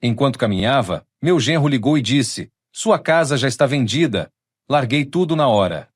Enquanto caminhava, meu genro ligou e disse: "Sua casa já está vendida." Larguei tudo na hora.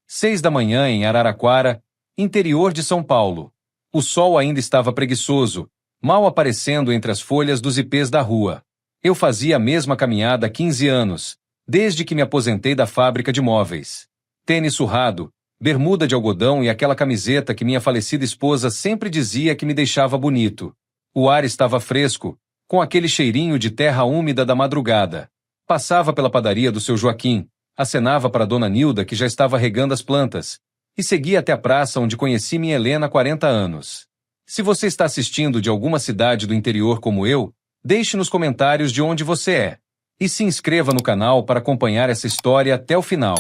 6 da manhã em Araraquara, interior de São Paulo. O sol ainda estava preguiçoso, mal aparecendo entre as folhas dos ipês da rua. Eu fazia a mesma caminhada há 15 anos, desde que me aposentei da fábrica de móveis. Tênis surrado, bermuda de algodão e aquela camiseta que minha falecida esposa sempre dizia que me deixava bonito. O ar estava fresco, com aquele cheirinho de terra úmida da madrugada. Passava pela padaria do seu Joaquim, acenava para Dona Nilda, que já estava regando as plantas, e seguia até a praça onde conheci minha Helena há 40 anos. Se você está assistindo de alguma cidade do interior como eu, deixe nos comentários de onde você é. E se inscreva no canal para acompanhar essa história até o final.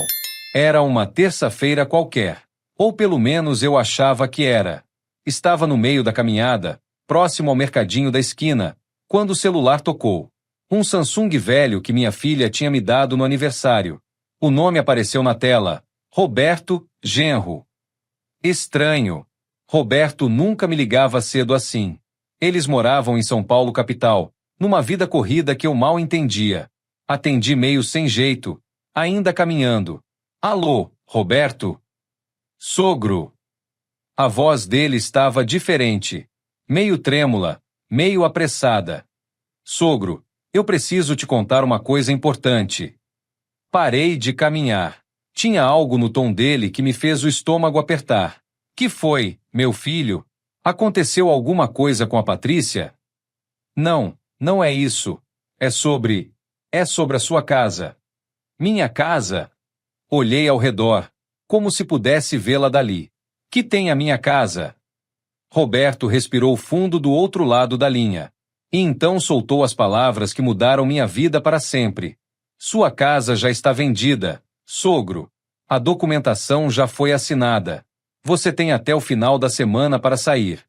Era uma terça-feira qualquer. Ou pelo menos eu achava que era. Estava no meio da caminhada, próximo ao mercadinho da esquina, quando o celular tocou. Um Samsung velho que minha filha tinha me dado no aniversário. O nome apareceu na tela: Roberto, genro. Estranho. Roberto nunca me ligava cedo assim. Eles moravam em São Paulo capital, numa vida corrida que eu mal entendia. Atendi meio sem jeito, ainda caminhando. Alô, Roberto? Sogro. A voz dele estava diferente. Meio trêmula, meio apressada. Sogro, eu preciso te contar uma coisa importante. Parei de caminhar. Tinha algo no tom dele que me fez o estômago apertar. Que foi, meu filho? Aconteceu alguma coisa com a Patrícia? Não, não é isso. É sobre a sua casa. Minha casa? Olhei ao redor, como se pudesse vê-la dali. Que tem a minha casa? Roberto respirou fundo do outro lado da linha. E então soltou as palavras que mudaram minha vida para sempre. Sua casa já está vendida, sogro. A documentação já foi assinada. Você tem até o final da semana para sair.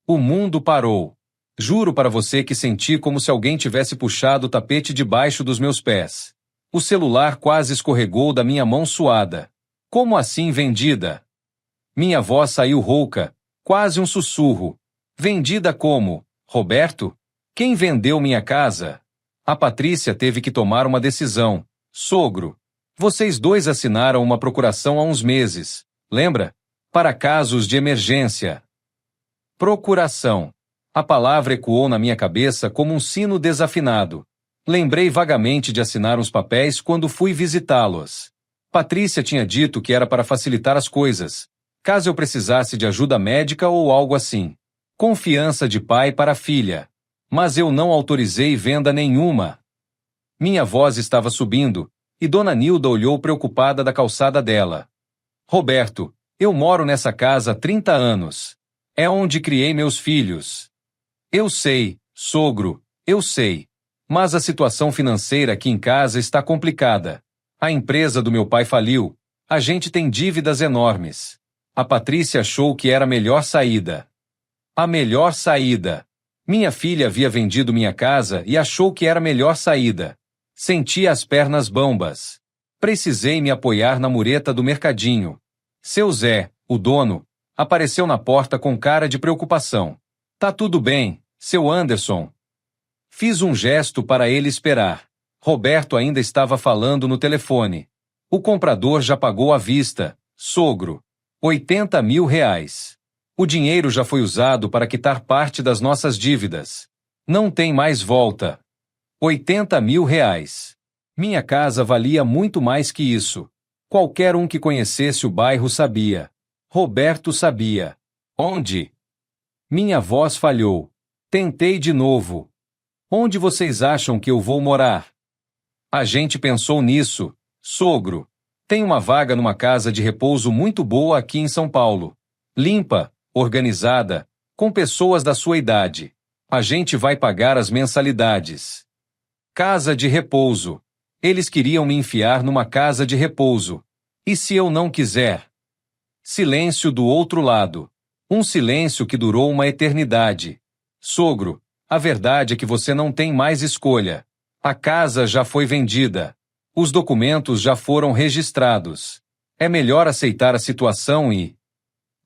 O mundo parou. Juro para você que senti como se alguém tivesse puxado o tapete debaixo dos meus pés. O celular quase escorregou da minha mão suada. Como assim vendida? Minha voz saiu rouca, quase um sussurro. Vendida como? Roberto? Quem vendeu minha casa? A Patrícia teve que tomar uma decisão. Sogro, vocês dois assinaram uma procuração há uns meses, lembra? Para casos de emergência. Procuração. A palavra ecoou na minha cabeça como um sino desafinado. Lembrei vagamente de assinar uns papéis quando fui visitá-los. Patrícia tinha dito que era para facilitar as coisas, caso eu precisasse de ajuda médica ou algo assim. Confiança de pai para filha. Mas eu não autorizei venda nenhuma. Minha voz estava subindo, e Dona Nilda olhou preocupada da calçada dela. Roberto, eu moro nessa casa há 30 anos. É onde criei meus filhos. Eu sei, sogro, eu sei. Mas a situação financeira aqui em casa está complicada. A empresa do meu pai faliu. A gente tem dívidas enormes. A Patrícia achou que era a melhor saída. A melhor saída. Minha filha havia vendido minha casa e achou que era a melhor saída. Senti as pernas bambas. Precisei me apoiar na mureta do mercadinho. Seu Zé, o dono, apareceu na porta com cara de preocupação. Tá tudo bem, seu Anderson. Fiz um gesto para ele esperar. Roberto ainda estava falando no telefone. O comprador já pagou à vista, sogro. 80 mil reais. O dinheiro já foi usado para quitar parte das nossas dívidas. Não tem mais volta. 80 mil reais. Minha casa valia muito mais que isso. Qualquer um que conhecesse o bairro sabia. Roberto sabia. Onde? Minha voz falhou. Tentei de novo. Onde vocês acham que eu vou morar? A gente pensou nisso, sogro. Tem uma vaga numa casa de repouso muito boa aqui em São Paulo. Limpa, organizada, com pessoas da sua idade. A gente vai pagar as mensalidades. Casa de repouso. Eles queriam me enfiar numa casa de repouso. E se eu não quiser? Silêncio do outro lado. Um silêncio que durou uma eternidade. Sogro, a verdade é que você não tem mais escolha. A casa já foi vendida. Os documentos já foram registrados. É melhor aceitar a situação e...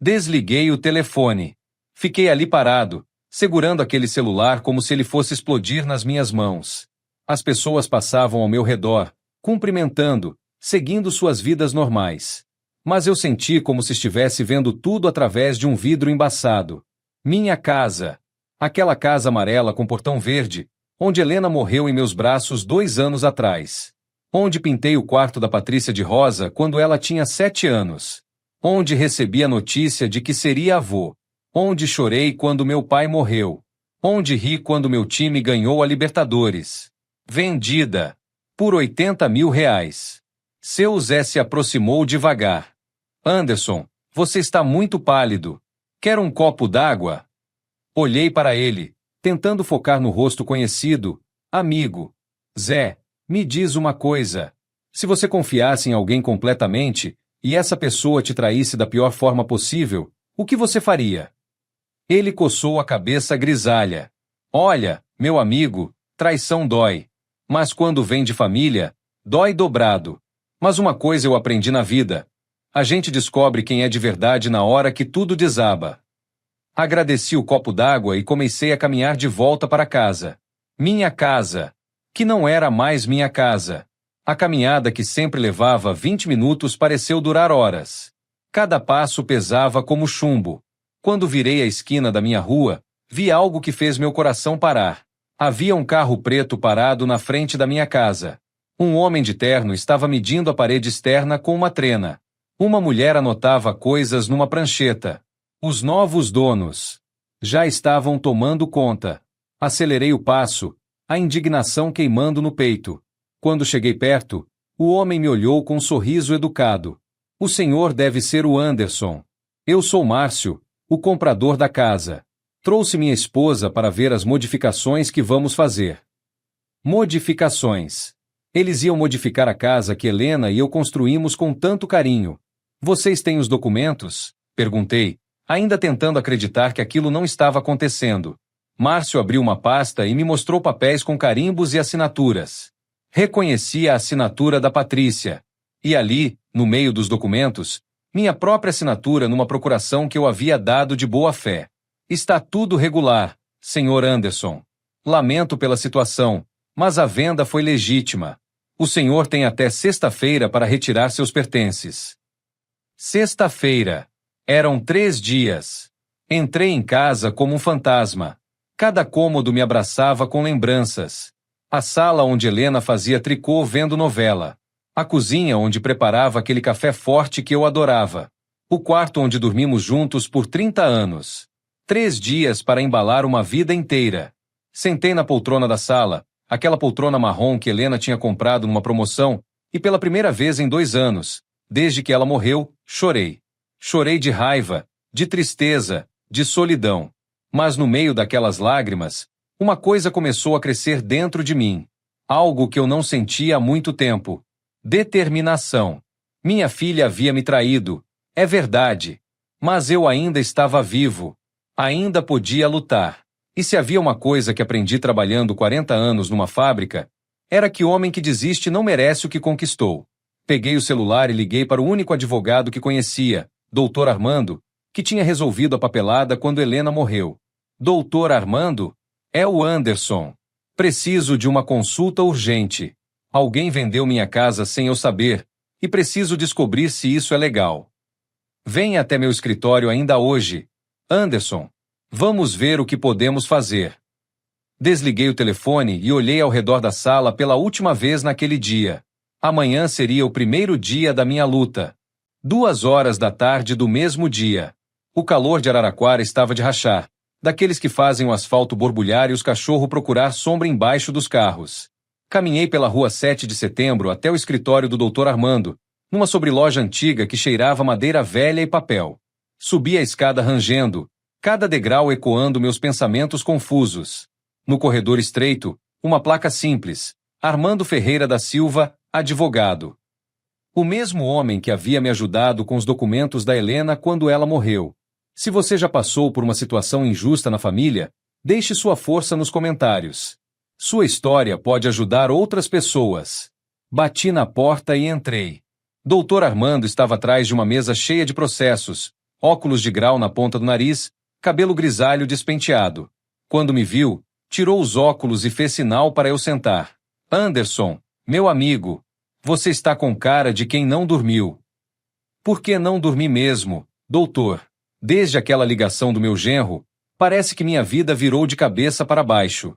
Desliguei o telefone. Fiquei ali parado, segurando aquele celular como se ele fosse explodir nas minhas mãos. As pessoas passavam ao meu redor, cumprimentando, seguindo suas vidas normais. Mas eu senti como se estivesse vendo tudo através de um vidro embaçado. Minha casa. Aquela casa amarela com portão verde, onde Helena morreu em meus braços 2 anos atrás. Onde pintei o quarto da Patrícia de rosa quando ela tinha 7 anos. Onde recebi a notícia de que seria avô. Onde chorei quando meu pai morreu. Onde ri quando meu time ganhou a Libertadores. Vendida. Por R$ 80 mil. Seu Zé se aproximou devagar. Anderson, você está muito pálido. Quer um copo d'água? Olhei para ele, tentando focar no rosto conhecido. Amigo. Zé, me diz uma coisa. Se você confiasse em alguém completamente, e essa pessoa te traísse da pior forma possível, o que você faria? Ele coçou a cabeça grisalha. Olha, meu amigo, traição dói. Mas quando vem de família, dói dobrado. Mas uma coisa eu aprendi na vida. A gente descobre quem é de verdade na hora que tudo desaba. Agradeci o copo d'água e comecei a caminhar de volta para casa. Minha casa. Que não era mais minha casa. A caminhada que sempre levava 20 minutos pareceu durar horas. Cada passo pesava como chumbo. Quando virei a esquina da minha rua, vi algo que fez meu coração parar. Havia um carro preto parado na frente da minha casa. Um homem de terno estava medindo a parede externa com uma trena. Uma mulher anotava coisas numa prancheta. Os novos donos já estavam tomando conta. Acelerei o passo, a indignação queimando no peito. Quando cheguei perto, o homem me olhou com um sorriso educado. O senhor deve ser o Anderson. Eu sou Márcio, o comprador da casa. Trouxe minha esposa para ver as modificações que vamos fazer. Modificações. Eles iam modificar a casa que Helena e eu construímos com tanto carinho. Vocês têm os documentos? Perguntei, ainda tentando acreditar que aquilo não estava acontecendo. Márcio abriu uma pasta e me mostrou papéis com carimbos e assinaturas. Reconheci a assinatura da Patrícia. E ali, no meio dos documentos, minha própria assinatura numa procuração que eu havia dado de boa fé. Está tudo regular, senhor Anderson. Lamento pela situação, mas a venda foi legítima. O senhor tem até sexta-feira para retirar seus pertences. Sexta-feira. Eram 3 dias. Entrei em casa como um fantasma. Cada cômodo me abraçava com lembranças. A sala onde Helena fazia tricô vendo novela. A cozinha onde preparava aquele café forte que eu adorava. O quarto onde dormimos juntos por 30 anos. 3 dias para embalar uma vida inteira. Sentei na poltrona da sala, aquela poltrona marrom que Helena tinha comprado numa promoção, e pela primeira vez em 2 anos, desde que ela morreu, chorei. Chorei de raiva, de tristeza, de solidão. Mas no meio daquelas lágrimas, uma coisa começou a crescer dentro de mim. Algo que eu não sentia há muito tempo. Determinação. Minha filha havia me traído. É verdade. Mas eu ainda estava vivo. Ainda podia lutar. E se havia uma coisa que aprendi trabalhando 40 anos numa fábrica, era que homem que desiste não merece o que conquistou. Peguei o celular e liguei para o único advogado que conhecia, Dr. Armando, que tinha resolvido a papelada quando Helena morreu. Doutor Armando? É o Anderson. Preciso de uma consulta urgente. Alguém vendeu minha casa sem eu saber, e preciso descobrir se isso é legal. Venha até meu escritório ainda hoje. Anderson, vamos ver o que podemos fazer. Desliguei o telefone e olhei ao redor da sala pela última vez naquele dia. Amanhã seria o primeiro dia da minha luta. 2 horas da tarde do mesmo dia. O calor de Araraquara estava de rachar, daqueles que fazem o asfalto borbulhar e os cachorros procurar sombra embaixo dos carros. Caminhei pela rua 7 de setembro até o escritório do Dr. Armando, numa sobreloja antiga que cheirava madeira velha e papel. Subi a escada rangendo, cada degrau ecoando meus pensamentos confusos. No corredor estreito, uma placa simples, Armando Ferreira da Silva, advogado. O mesmo homem que havia me ajudado com os documentos da Helena quando ela morreu. Se você já passou por uma situação injusta na família, deixe sua força nos comentários. Sua história pode ajudar outras pessoas. Bati na porta e entrei. Dr. Armando estava atrás de uma mesa cheia de processos, óculos de grau na ponta do nariz, cabelo grisalho despenteado. Quando me viu, tirou os óculos e fez sinal para eu sentar. Anderson, meu amigo, você está com cara de quem não dormiu. Por que não dormi mesmo, doutor? Desde aquela ligação do meu genro, parece que minha vida virou de cabeça para baixo.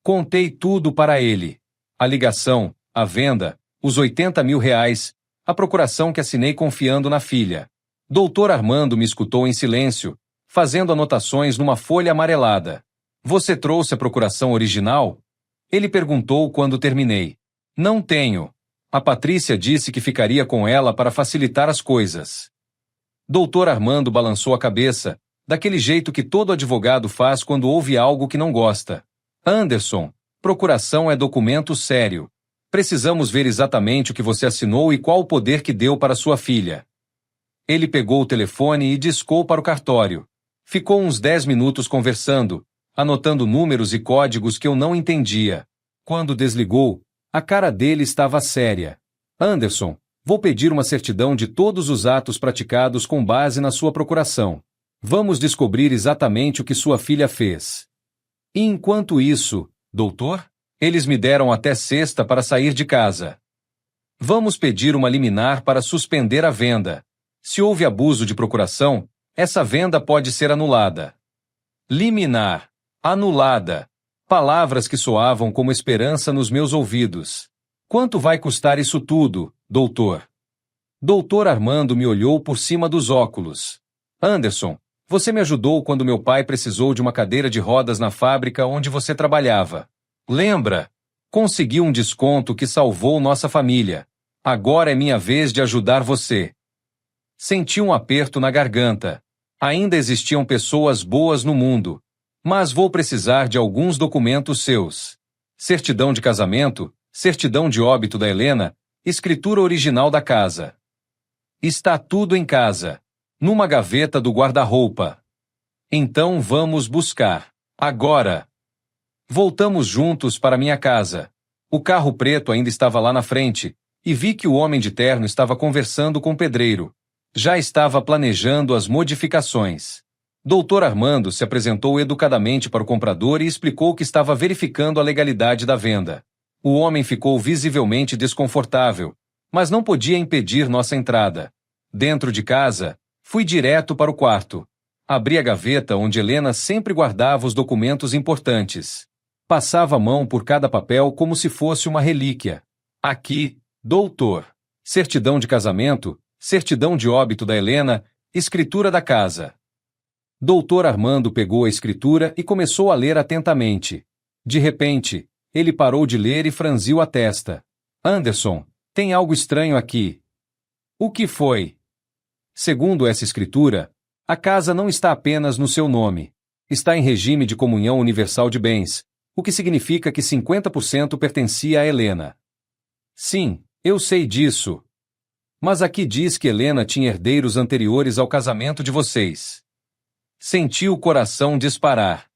Contei tudo para ele. A ligação, a venda, os 80 mil reais, a procuração que assinei confiando na filha. Doutor Armando me escutou em silêncio, fazendo anotações numa folha amarelada. Você trouxe a procuração original? Ele perguntou quando terminei. Não tenho. A Patrícia disse que ficaria com ela para facilitar as coisas. Doutor Armando balançou a cabeça, daquele jeito que todo advogado faz quando ouve algo que não gosta. Anderson, procuração é documento sério. Precisamos ver exatamente o que você assinou e qual o poder que deu para sua filha. Ele pegou o telefone e discou para o cartório. Ficou uns 10 minutos conversando, anotando números e códigos que eu não entendia. Quando desligou, a cara dele estava séria. Anderson, vou pedir uma certidão de todos os atos praticados com base na sua procuração. Vamos descobrir exatamente o que sua filha fez. E enquanto isso, doutor, eles me deram até sexta para sair de casa. Vamos pedir uma liminar para suspender a venda. Se houve abuso de procuração, essa venda pode ser anulada. Liminar. Anulada. Palavras que soavam como esperança nos meus ouvidos. Quanto vai custar isso tudo, doutor? Doutor Armando me olhou por cima dos óculos. Anderson, você me ajudou quando meu pai precisou de uma cadeira de rodas na fábrica onde você trabalhava. Lembra? Consegui um desconto que salvou nossa família. Agora é minha vez de ajudar você. Senti um aperto na garganta. Ainda existiam pessoas boas no mundo. Mas vou precisar de alguns documentos seus. Certidão de casamento, certidão de óbito da Helena, escritura original da casa. Está tudo em casa. Numa gaveta do guarda-roupa. Então vamos buscar. Agora. Voltamos juntos para minha casa. O carro preto ainda estava lá na frente, e vi que o homem de terno estava conversando com o pedreiro. Já estava planejando as modificações. Doutor Armando se apresentou educadamente para o comprador e explicou que estava verificando a legalidade da venda. O homem ficou visivelmente desconfortável, mas não podia impedir nossa entrada. Dentro de casa, fui direto para o quarto. Abri a gaveta onde Helena sempre guardava os documentos importantes. Passava a mão por cada papel como se fosse uma relíquia. Aqui, doutor. Certidão de casamento, certidão de óbito da Helena, escritura da casa. Doutor Armando pegou a escritura e começou a ler atentamente. De repente, ele parou de ler e franziu a testa. Anderson, tem algo estranho aqui. O que foi? Segundo essa escritura, a casa não está apenas no seu nome. Está em regime de comunhão universal de bens, o que significa que 50% pertencia a Helena. Sim, eu sei disso. Mas aqui diz que Helena tinha herdeiros anteriores ao casamento de vocês. Senti o coração disparar.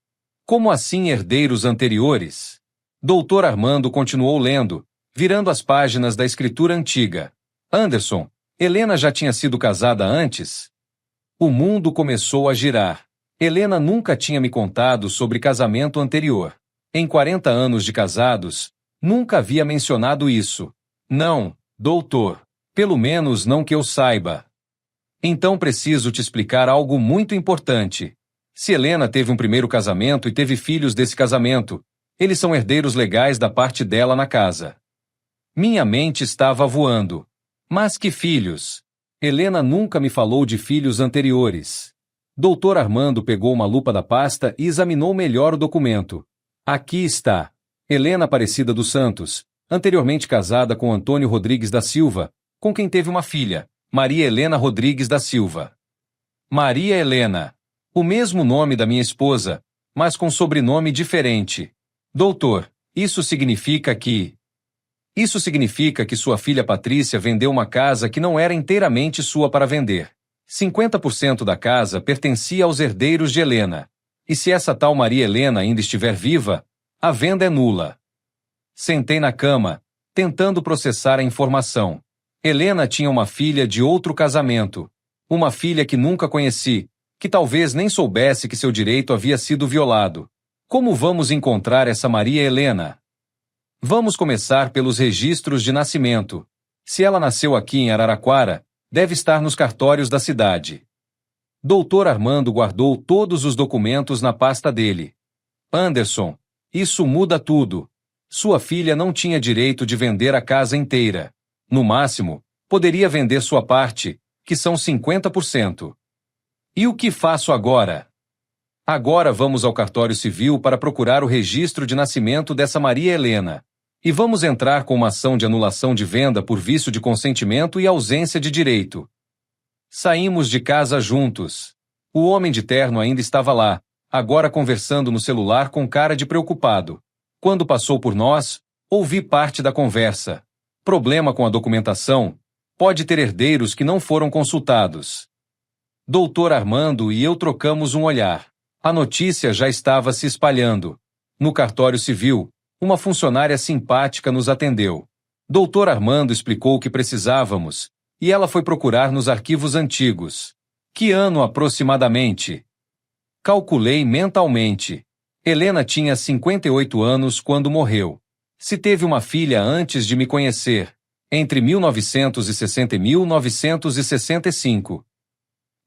Como assim herdeiros anteriores? Doutor Armando continuou lendo, virando as páginas da escritura antiga. Anderson, Helena já tinha sido casada antes? O mundo começou a girar. Helena nunca tinha me contado sobre casamento anterior. Em 40 anos de casados, nunca havia mencionado isso. Não, doutor. Pelo menos não que eu saiba. Então preciso te explicar algo muito importante. Se Helena teve um primeiro casamento e teve filhos desse casamento, eles são herdeiros legais da parte dela na casa. Minha mente estava voando. Mas que filhos? Helena nunca me falou de filhos anteriores. Doutor Armando pegou uma lupa da pasta e examinou melhor o documento. Aqui está. Helena Aparecida dos Santos, anteriormente casada com Antônio Rodrigues da Silva, com quem teve uma filha, Maria Helena Rodrigues da Silva. Maria Helena. O mesmo nome da minha esposa, mas com sobrenome diferente. Doutor, isso significa que sua filha Patrícia vendeu uma casa que não era inteiramente sua para vender. 50% da casa pertencia aos herdeiros de Helena. E se essa tal Maria Helena ainda estiver viva, a venda é nula. Sentei na cama, tentando processar a informação. Helena tinha uma filha de outro casamento. Uma filha que nunca conheci, que talvez nem soubesse que seu direito havia sido violado. Como vamos encontrar essa Maria Helena? Vamos começar pelos registros de nascimento. Se ela nasceu aqui em Araraquara, deve estar nos cartórios da cidade. Doutor Armando guardou todos os documentos na pasta dele. Anderson, isso muda tudo. Sua filha não tinha direito de vender a casa inteira. No máximo, poderia vender sua parte, que são 50%. E o que faço agora? Agora vamos ao cartório civil para procurar o registro de nascimento dessa Maria Helena. E vamos entrar com uma ação de anulação de venda por vício de consentimento e ausência de direito. Saímos de casa juntos. O homem de terno ainda estava lá, agora conversando no celular com cara de preocupado. Quando passou por nós, ouvi parte da conversa. Problema com a documentação? Pode ter herdeiros que não foram consultados. Doutor Armando e eu trocamos um olhar. A notícia já estava se espalhando. No cartório civil, uma funcionária simpática nos atendeu. Doutor Armando explicou o que precisávamos, e ela foi procurar nos arquivos antigos. Que ano aproximadamente? Calculei mentalmente. Helena tinha 58 anos quando morreu. Se teve uma filha antes de me conhecer, entre 1960 e 1965.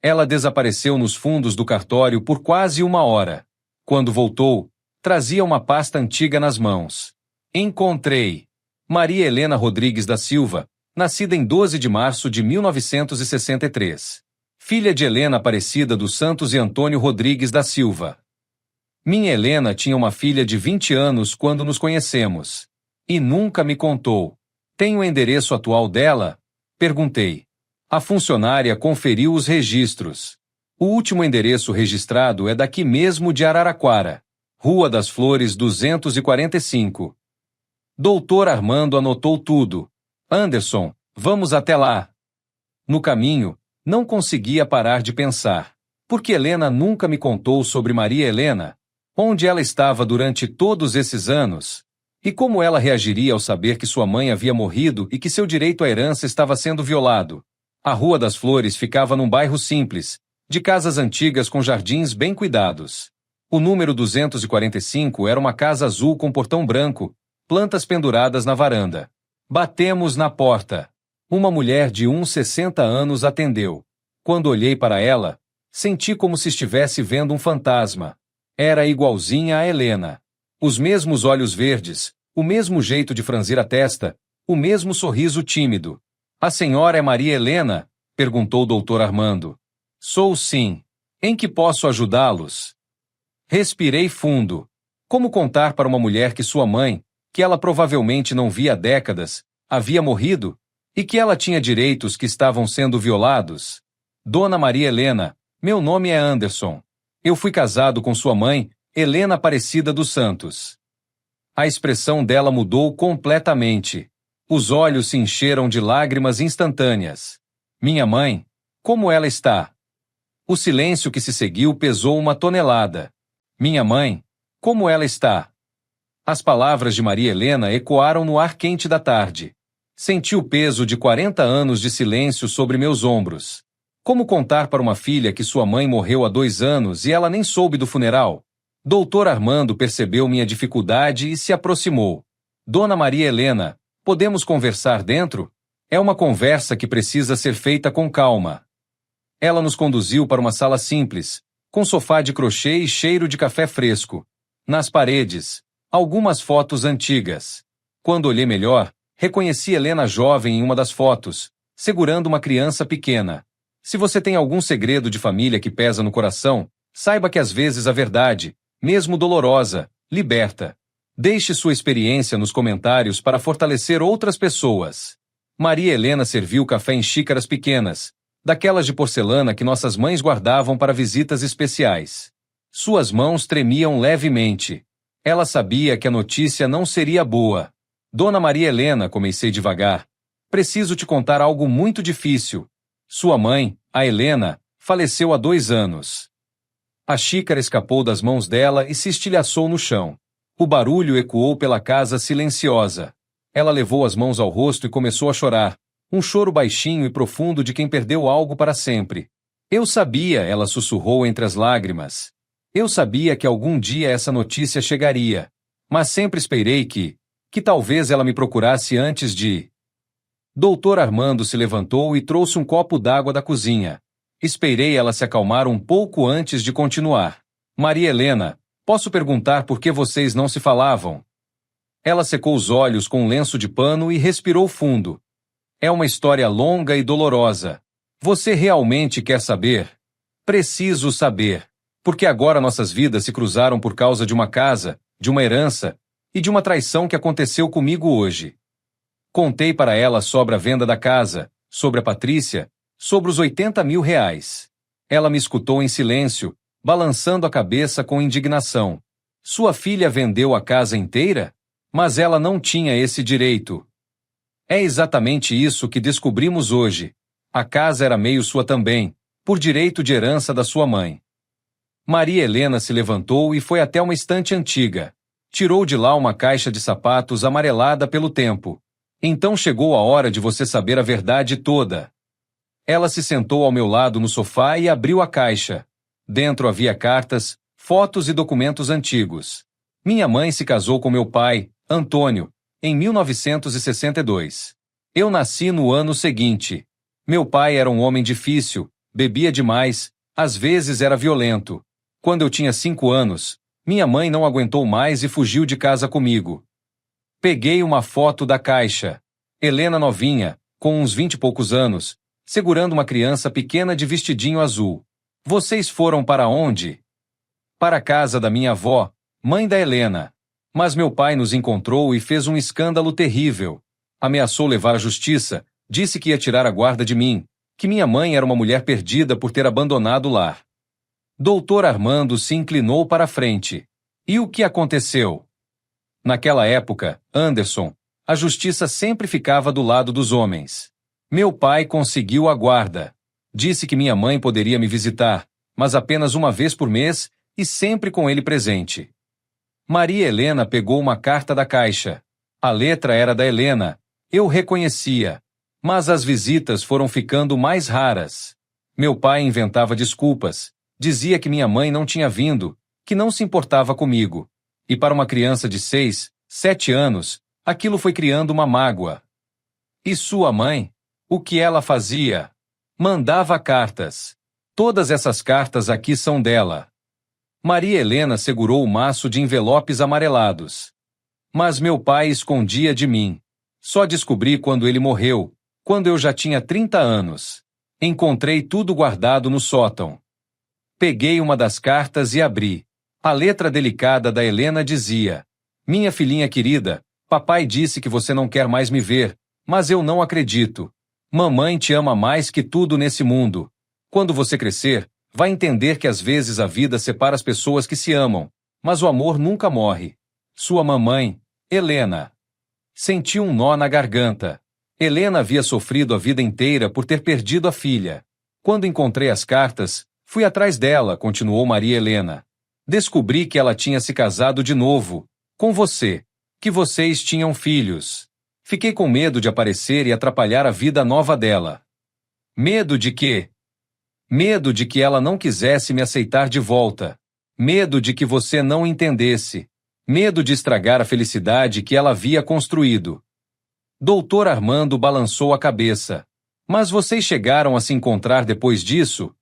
Ela desapareceu nos fundos do cartório por quase uma hora. Quando voltou, trazia uma pasta antiga nas mãos. Encontrei. Maria Helena Rodrigues da Silva, nascida em 12 de março de 1963. Filha de Helena Aparecida dos Santos e Antônio Rodrigues da Silva. Minha Helena tinha uma filha de 20 anos quando nos conhecemos. E nunca me contou. Tem o endereço atual dela? Perguntei. A funcionária conferiu os registros. O último endereço registrado é daqui mesmo de Araraquara. Rua das Flores 245. Doutor Armando anotou tudo. Anderson, vamos até lá. No caminho, não conseguia parar de pensar. Por que Helena nunca me contou sobre Maria Helena? Onde ela estava durante todos esses anos? E como ela reagiria ao saber que sua mãe havia morrido e que seu direito à herança estava sendo violado? A Rua das Flores ficava num bairro simples, de casas antigas com jardins bem cuidados. O número 245 era uma casa azul com portão branco, plantas penduradas na varanda. Batemos na porta. Uma mulher de uns 60 anos atendeu. Quando olhei para ela, senti como se estivesse vendo um fantasma. Era igualzinha a Helena. Os mesmos olhos verdes, o mesmo jeito de franzir a testa, o mesmo sorriso tímido. A senhora é Maria Helena? Perguntou o doutor Armando. Sou sim. Em que posso ajudá-los? Respirei fundo. Como contar para uma mulher que sua mãe, que ela provavelmente não via há décadas, havia morrido? E que ela tinha direitos que estavam sendo violados? Dona Maria Helena, meu nome é Anderson. Eu fui casado com sua mãe, Helena Aparecida dos Santos. A expressão dela mudou completamente. Os olhos se encheram de lágrimas instantâneas. Minha mãe, como ela está? O silêncio que se seguiu pesou uma tonelada. Minha mãe, como ela está? As palavras de Maria Helena ecoaram no ar quente da tarde. Senti o peso de 40 anos de silêncio sobre meus ombros. Como contar para uma filha que sua mãe morreu há 2 anos e ela nem soube do funeral? Doutor Armando percebeu minha dificuldade e se aproximou. Dona Maria Helena, podemos conversar dentro? É uma conversa que precisa ser feita com calma. Ela nos conduziu para uma sala simples, com sofá de crochê e cheiro de café fresco. Nas paredes, algumas fotos antigas. Quando olhei melhor, reconheci Helena jovem em uma das fotos, segurando uma criança pequena. Se você tem algum segredo de família que pesa no coração, saiba que às vezes a verdade, mesmo dolorosa, liberta. Deixe sua experiência nos comentários para fortalecer outras pessoas. Maria Helena serviu café em xícaras pequenas, daquelas de porcelana que nossas mães guardavam para visitas especiais. Suas mãos tremiam levemente. Ela sabia que a notícia não seria boa. Dona Maria Helena, comecei devagar. Preciso te contar algo muito difícil. Sua mãe, a Helena, faleceu há 2 anos. A xícara escapou das mãos dela e se estilhaçou no chão. O barulho ecoou pela casa silenciosa. Ela levou as mãos ao rosto e começou a chorar. Um choro baixinho e profundo de quem perdeu algo para sempre. Eu sabia, ela sussurrou entre as lágrimas. Eu sabia que algum dia essa notícia chegaria, mas sempre esperei que talvez ela me procurasse antes de... Doutor Armando se levantou e trouxe um copo d'água da cozinha. Esperei ela se acalmar um pouco antes de continuar. Maria Helena, posso perguntar por que vocês não se falavam? Ela secou os olhos com um lenço de pano e respirou fundo. É uma história longa e dolorosa. Você realmente quer saber? Preciso saber. Porque agora nossas vidas se cruzaram por causa de uma casa, de uma herança e de uma traição que aconteceu comigo hoje. Contei para ela sobre a venda da casa, sobre a Patrícia, sobre os 80 mil reais. Ela me escutou em silêncio, balançando a cabeça com indignação. Sua filha vendeu a casa inteira? Mas ela não tinha esse direito. É exatamente isso que descobrimos hoje. A casa era meio sua também, por direito de herança da sua mãe. Maria Helena se levantou e foi até uma estante antiga. Tirou de lá uma caixa de sapatos amarelada pelo tempo. Então chegou a hora de você saber a verdade toda. Ela se sentou ao meu lado no sofá e abriu a caixa. Dentro havia cartas, fotos e documentos antigos. Minha mãe se casou com meu pai, Antônio, em 1962. Eu nasci no ano seguinte. Meu pai era um homem difícil, bebia demais, às vezes era violento. Quando eu tinha 5 anos, minha mãe não aguentou mais e fugiu de casa comigo. Peguei uma foto da caixa. Helena novinha, com uns 20 e poucos anos, segurando uma criança pequena de vestidinho azul. Vocês foram para onde? Para a casa da minha avó, mãe da Helena. Mas meu pai nos encontrou e fez um escândalo terrível. Ameaçou levar à justiça, disse que ia tirar a guarda de mim, que minha mãe era uma mulher perdida por ter abandonado o lar. Doutor Armando se inclinou para a frente. E o que aconteceu? Naquela época, Anderson, a justiça sempre ficava do lado dos homens. Meu pai conseguiu a guarda. Disse que minha mãe poderia me visitar, mas apenas uma vez por mês e sempre com ele presente. Maria Helena pegou uma carta da caixa. A letra era da Helena. Eu reconhecia. Mas as visitas foram ficando mais raras. Meu pai inventava desculpas. Dizia que minha mãe não tinha vindo, que não se importava comigo. E para uma criança de 6, 7 anos, aquilo foi criando uma mágoa. E sua mãe? O que ela fazia? Mandava cartas. Todas essas cartas aqui são dela. Maria Helena segurou o maço de envelopes amarelados. Mas meu pai escondia de mim. Só descobri quando ele morreu, quando eu já tinha 30 anos. Encontrei tudo guardado no sótão. Peguei uma das cartas e abri. A letra delicada da Helena dizia: Minha filhinha querida, papai disse que você não quer mais me ver, mas eu não acredito. Mamãe te ama mais que tudo nesse mundo. Quando você crescer, vai entender que às vezes a vida separa as pessoas que se amam, mas o amor nunca morre. Sua mamãe, Helena. Senti um nó na garganta. Helena havia sofrido a vida inteira por ter perdido a filha. Quando encontrei as cartas, fui atrás dela, continuou Maria Helena. Descobri que ela tinha se casado de novo, com você, que vocês tinham filhos. Fiquei com medo de aparecer e atrapalhar a vida nova dela. Medo de quê? Medo de que ela não quisesse me aceitar de volta. Medo de que você não entendesse. Medo de estragar a felicidade que ela havia construído. Doutor Armando balançou a cabeça. Mas vocês chegaram a se encontrar depois disso?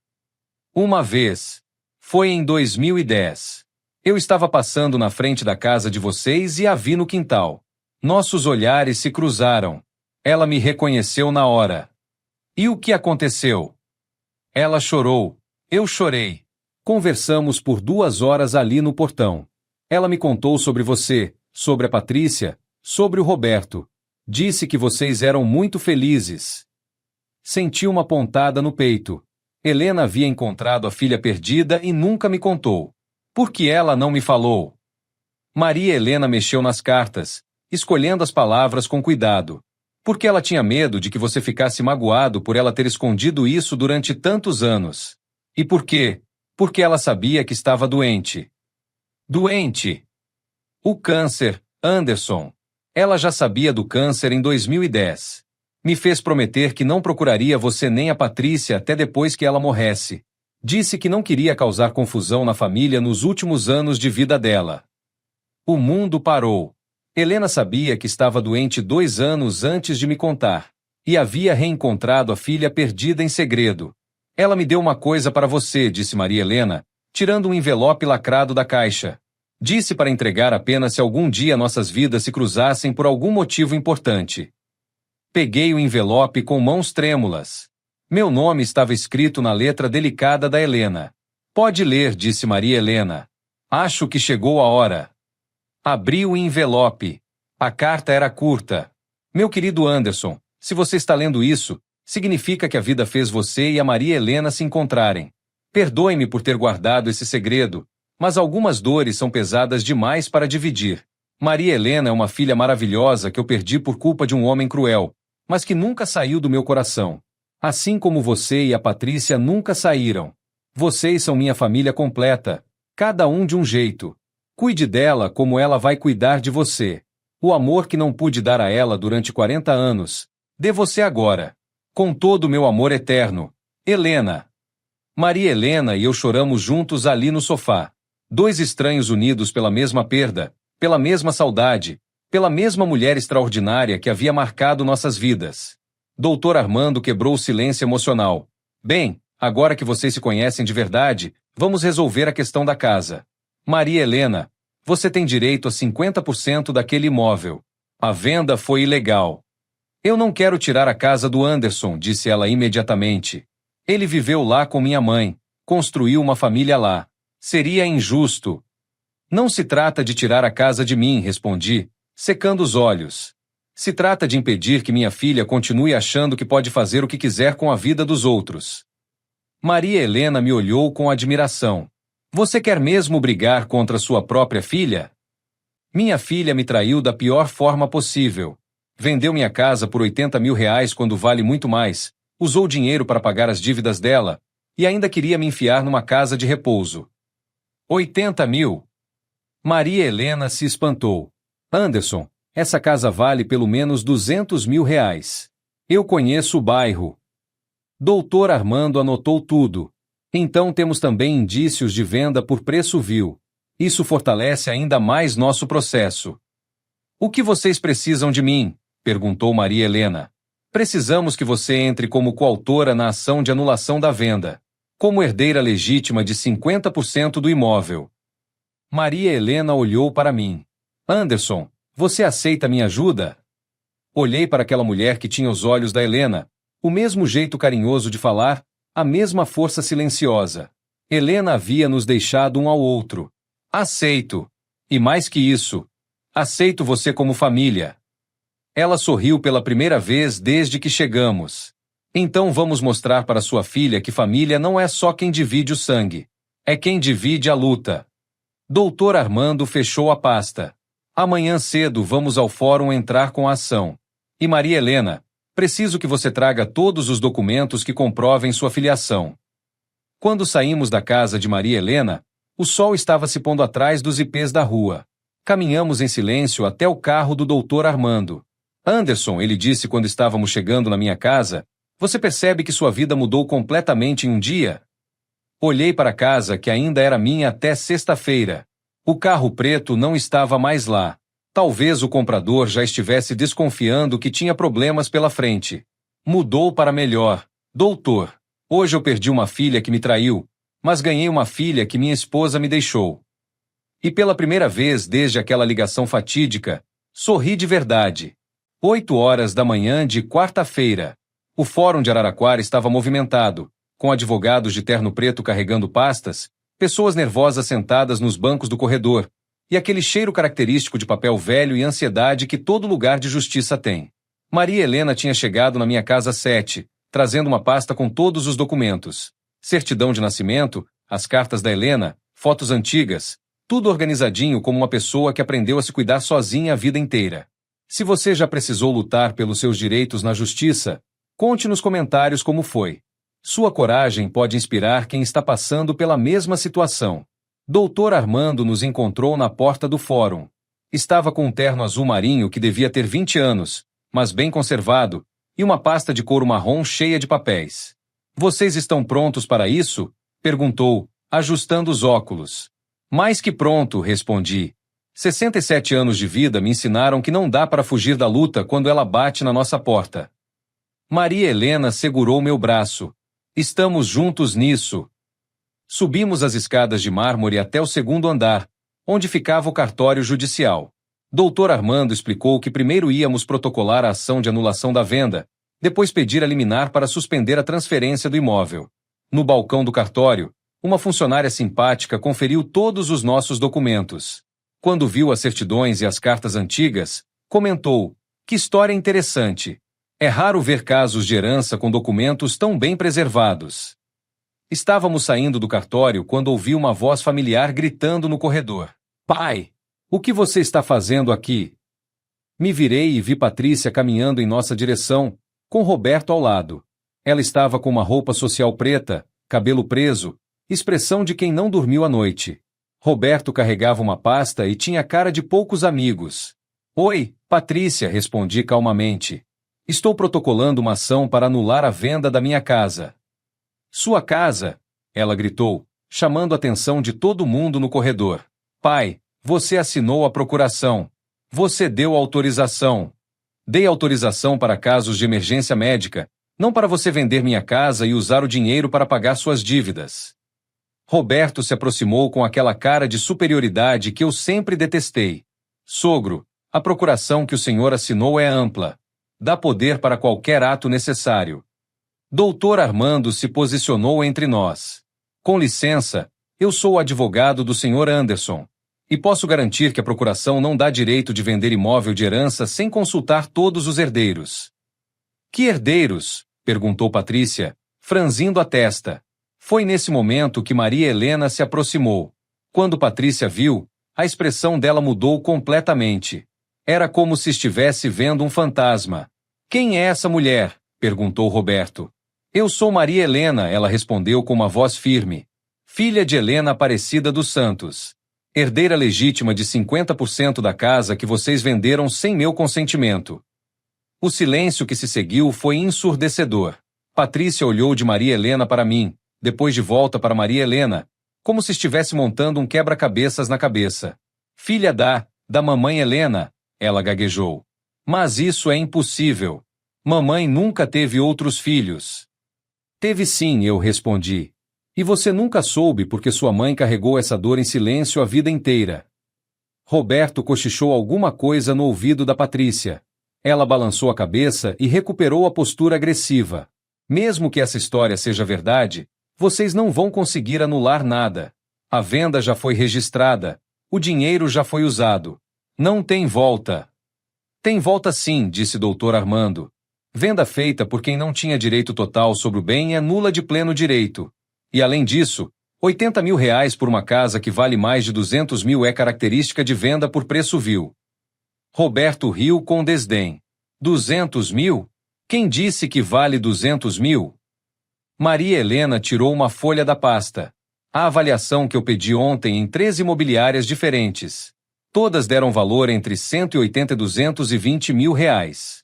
Uma vez. Foi em 2010. Eu estava passando na frente da casa de vocês e a vi no quintal. Nossos olhares se cruzaram. Ela me reconheceu na hora. E o que aconteceu? Ela chorou. Eu chorei. Conversamos por 2 horas ali no portão. Ela me contou sobre você, sobre a Patrícia, sobre o Roberto. Disse que vocês eram muito felizes. Senti uma pontada no peito. Helena havia encontrado a filha perdida e nunca me contou. Por que ela não me falou? Maria Helena mexeu nas cartas, escolhendo as palavras com cuidado. Porque ela tinha medo de que você ficasse magoado por ela ter escondido isso durante tantos anos. E por quê? Porque ela sabia que estava doente. Doente? O câncer, Anderson. Ela já sabia do câncer em 2010. Me fez prometer que não procuraria você nem a Patrícia até depois que ela morresse. Disse que não queria causar confusão na família nos últimos anos de vida dela. O mundo parou. Helena sabia que estava doente 2 anos antes de me contar, e havia reencontrado a filha perdida em segredo. Ela me deu uma coisa para você, disse Maria Helena, tirando um envelope lacrado da caixa. Disse para entregar apenas se algum dia nossas vidas se cruzassem por algum motivo importante. Peguei o envelope com mãos trêmulas. Meu nome estava escrito na letra delicada da Helena. Pode ler, disse Maria Helena. Acho que chegou a hora. Abri o envelope. A carta era curta. Meu querido Anderson, se você está lendo isso, significa que a vida fez você e a Maria Helena se encontrarem. Perdoe-me por ter guardado esse segredo, mas algumas dores são pesadas demais para dividir. Maria Helena é uma filha maravilhosa que eu perdi por culpa de um homem cruel, mas que nunca saiu do meu coração. Assim como você e a Patrícia nunca saíram. Vocês são minha família completa, cada um de um jeito. Cuide dela como ela vai cuidar de você. O amor que não pude dar a ela durante 40 anos, dê você agora. Com todo o meu amor eterno. Helena. Maria Helena e eu choramos juntos ali no sofá. 2 estranhos unidos pela mesma perda, pela mesma saudade, pela mesma mulher extraordinária que havia marcado nossas vidas. Doutor Armando quebrou o silêncio emocional. Bem, agora que vocês se conhecem de verdade, vamos resolver a questão da casa. Maria Helena, você tem direito a 50% daquele imóvel. A venda foi ilegal. Eu não quero tirar a casa do Anderson, disse ela imediatamente. Ele viveu lá com minha mãe, construiu uma família lá. Seria injusto. Não se trata de tirar a casa de mim, respondi, secando os olhos. Se trata de impedir que minha filha continue achando que pode fazer o que quiser com a vida dos outros. Maria Helena me olhou com admiração. Você quer mesmo brigar contra sua própria filha? Minha filha me traiu da pior forma possível. Vendeu minha casa por R$80 mil quando vale muito mais, usou dinheiro para pagar as dívidas dela, e ainda queria me enfiar numa casa de repouso. 80 mil? Maria Helena se espantou. Anderson, essa casa vale pelo menos R$200 mil. Eu conheço o bairro. Doutor Armando anotou tudo. Então temos também indícios de venda por preço vil. Isso fortalece ainda mais nosso processo. O que vocês precisam de mim? Perguntou Maria Helena. Precisamos que você entre como coautora na ação de anulação da venda, como herdeira legítima de 50% do imóvel. Maria Helena olhou para mim. Anderson, você aceita minha ajuda? Olhei para aquela mulher que tinha os olhos da Helena, o mesmo jeito carinhoso de falar, a mesma força silenciosa. Helena havia nos deixado um ao outro. Aceito. E mais que isso, aceito você como família. Ela sorriu pela primeira vez desde que chegamos. Então vamos mostrar para sua filha que família não é só quem divide o sangue. É quem divide a luta. Doutor Armando fechou a pasta. Amanhã cedo vamos ao fórum entrar com a ação. E Maria Helena, preciso que você traga todos os documentos que comprovem sua filiação. Quando saímos da casa de Maria Helena, o sol estava se pondo atrás dos ipês da rua. Caminhamos em silêncio até o carro do doutor Armando. Anderson, ele disse quando estávamos chegando na minha casa, você percebe que sua vida mudou completamente em um dia? Olhei para a casa que ainda era minha até sexta-feira. O carro preto não estava mais lá. Talvez o comprador já estivesse desconfiando que tinha problemas pela frente. Mudou para melhor. Doutor, hoje eu perdi uma filha que me traiu, mas ganhei uma filha que minha esposa me deixou. E pela primeira vez desde aquela ligação fatídica, sorri de verdade. 8 horas da manhã de quarta-feira. O fórum de Araraquara estava movimentado, com advogados de terno preto carregando pastas, pessoas nervosas sentadas nos bancos do corredor, e aquele cheiro característico de papel velho e ansiedade que todo lugar de justiça tem. Maria Helena tinha chegado na minha casa às 7, trazendo uma pasta com todos os documentos. Certidão de nascimento, as cartas da Helena, fotos antigas, tudo organizadinho como uma pessoa que aprendeu a se cuidar sozinha a vida inteira. Se você já precisou lutar pelos seus direitos na justiça, conte nos comentários como foi. Sua coragem pode inspirar quem está passando pela mesma situação. Doutor Armando nos encontrou na porta do fórum. Estava com um terno azul marinho que devia ter 20 anos, mas bem conservado, e uma pasta de couro marrom cheia de papéis. Vocês estão prontos para isso? Perguntou, ajustando os óculos. Mais que pronto, respondi. 67 anos de vida me ensinaram que não dá para fugir da luta quando ela bate na nossa porta. Maria Helena segurou meu braço. Estamos juntos nisso. Subimos as escadas de mármore até o segundo andar, onde ficava o cartório judicial. Dr. Armando explicou que primeiro íamos protocolar a ação de anulação da venda, depois pedir a liminar para suspender a transferência do imóvel. No balcão do cartório, uma funcionária simpática conferiu todos os nossos documentos. Quando viu as certidões e as cartas antigas, comentou: "Que história interessante. É raro ver casos de herança com documentos tão bem preservados." Estávamos saindo do cartório quando ouvi uma voz familiar gritando no corredor. "Pai, o que você está fazendo aqui?" Me virei e vi Patrícia caminhando em nossa direção, com Roberto ao lado. Ela estava com uma roupa social preta, cabelo preso, expressão de quem não dormiu à noite. Roberto carregava uma pasta e tinha cara de poucos amigos. "Oi, Patrícia", respondi calmamente. "Estou protocolando uma ação para anular a venda da minha casa." "Sua casa?" ela gritou, chamando a atenção de todo mundo no corredor. "Pai, você assinou a procuração. Você deu autorização." "Dei autorização para casos de emergência médica, não para você vender minha casa e usar o dinheiro para pagar suas dívidas." Roberto se aproximou com aquela cara de superioridade que eu sempre detestei. "Sogro, a procuração que o senhor assinou é ampla. Dá poder para qualquer ato necessário." Dr. Armando se posicionou entre nós. "Com licença, eu sou o advogado do Sr. Anderson, e posso garantir que a procuração não dá direito de vender imóvel de herança sem consultar todos os herdeiros." "Que herdeiros?" perguntou Patrícia, franzindo a testa. Foi nesse momento que Maria Helena se aproximou. Quando Patrícia viu, a expressão dela mudou completamente. Era como se estivesse vendo um fantasma. "Quem é essa mulher?" perguntou Roberto. "Eu sou Maria Helena", ela respondeu com uma voz firme. "Filha de Helena Aparecida dos Santos. Herdeira legítima de 50% da casa que vocês venderam sem meu consentimento." O silêncio que se seguiu foi ensurdecedor. Patrícia olhou de Maria Helena para mim, depois de volta para Maria Helena, como se estivesse montando um quebra-cabeças na cabeça. "Filha da mamãe Helena", ela gaguejou. "Mas isso é impossível. Mamãe nunca teve outros filhos." "Teve sim", eu respondi. "E você nunca soube porque sua mãe carregou essa dor em silêncio a vida inteira." Roberto cochichou alguma coisa no ouvido da Patrícia. Ela balançou a cabeça e recuperou a postura agressiva. "Mesmo que essa história seja verdade, vocês não vão conseguir anular nada. A venda já foi registrada. O dinheiro já foi usado. Não tem volta." "Tem volta sim", disse Dr. Armando. "Venda feita por quem não tinha direito total sobre o bem é nula de pleno direito. E além disso, 80 mil reais por uma casa que vale mais de 200 mil é característica de venda por preço vil." Roberto riu com desdém. 200 mil? Quem disse que vale 200 mil? Maria Helena tirou uma folha da pasta. A avaliação que eu pedi ontem em 3 imobiliárias diferentes. Todas deram valor entre 180 e 220 mil reais.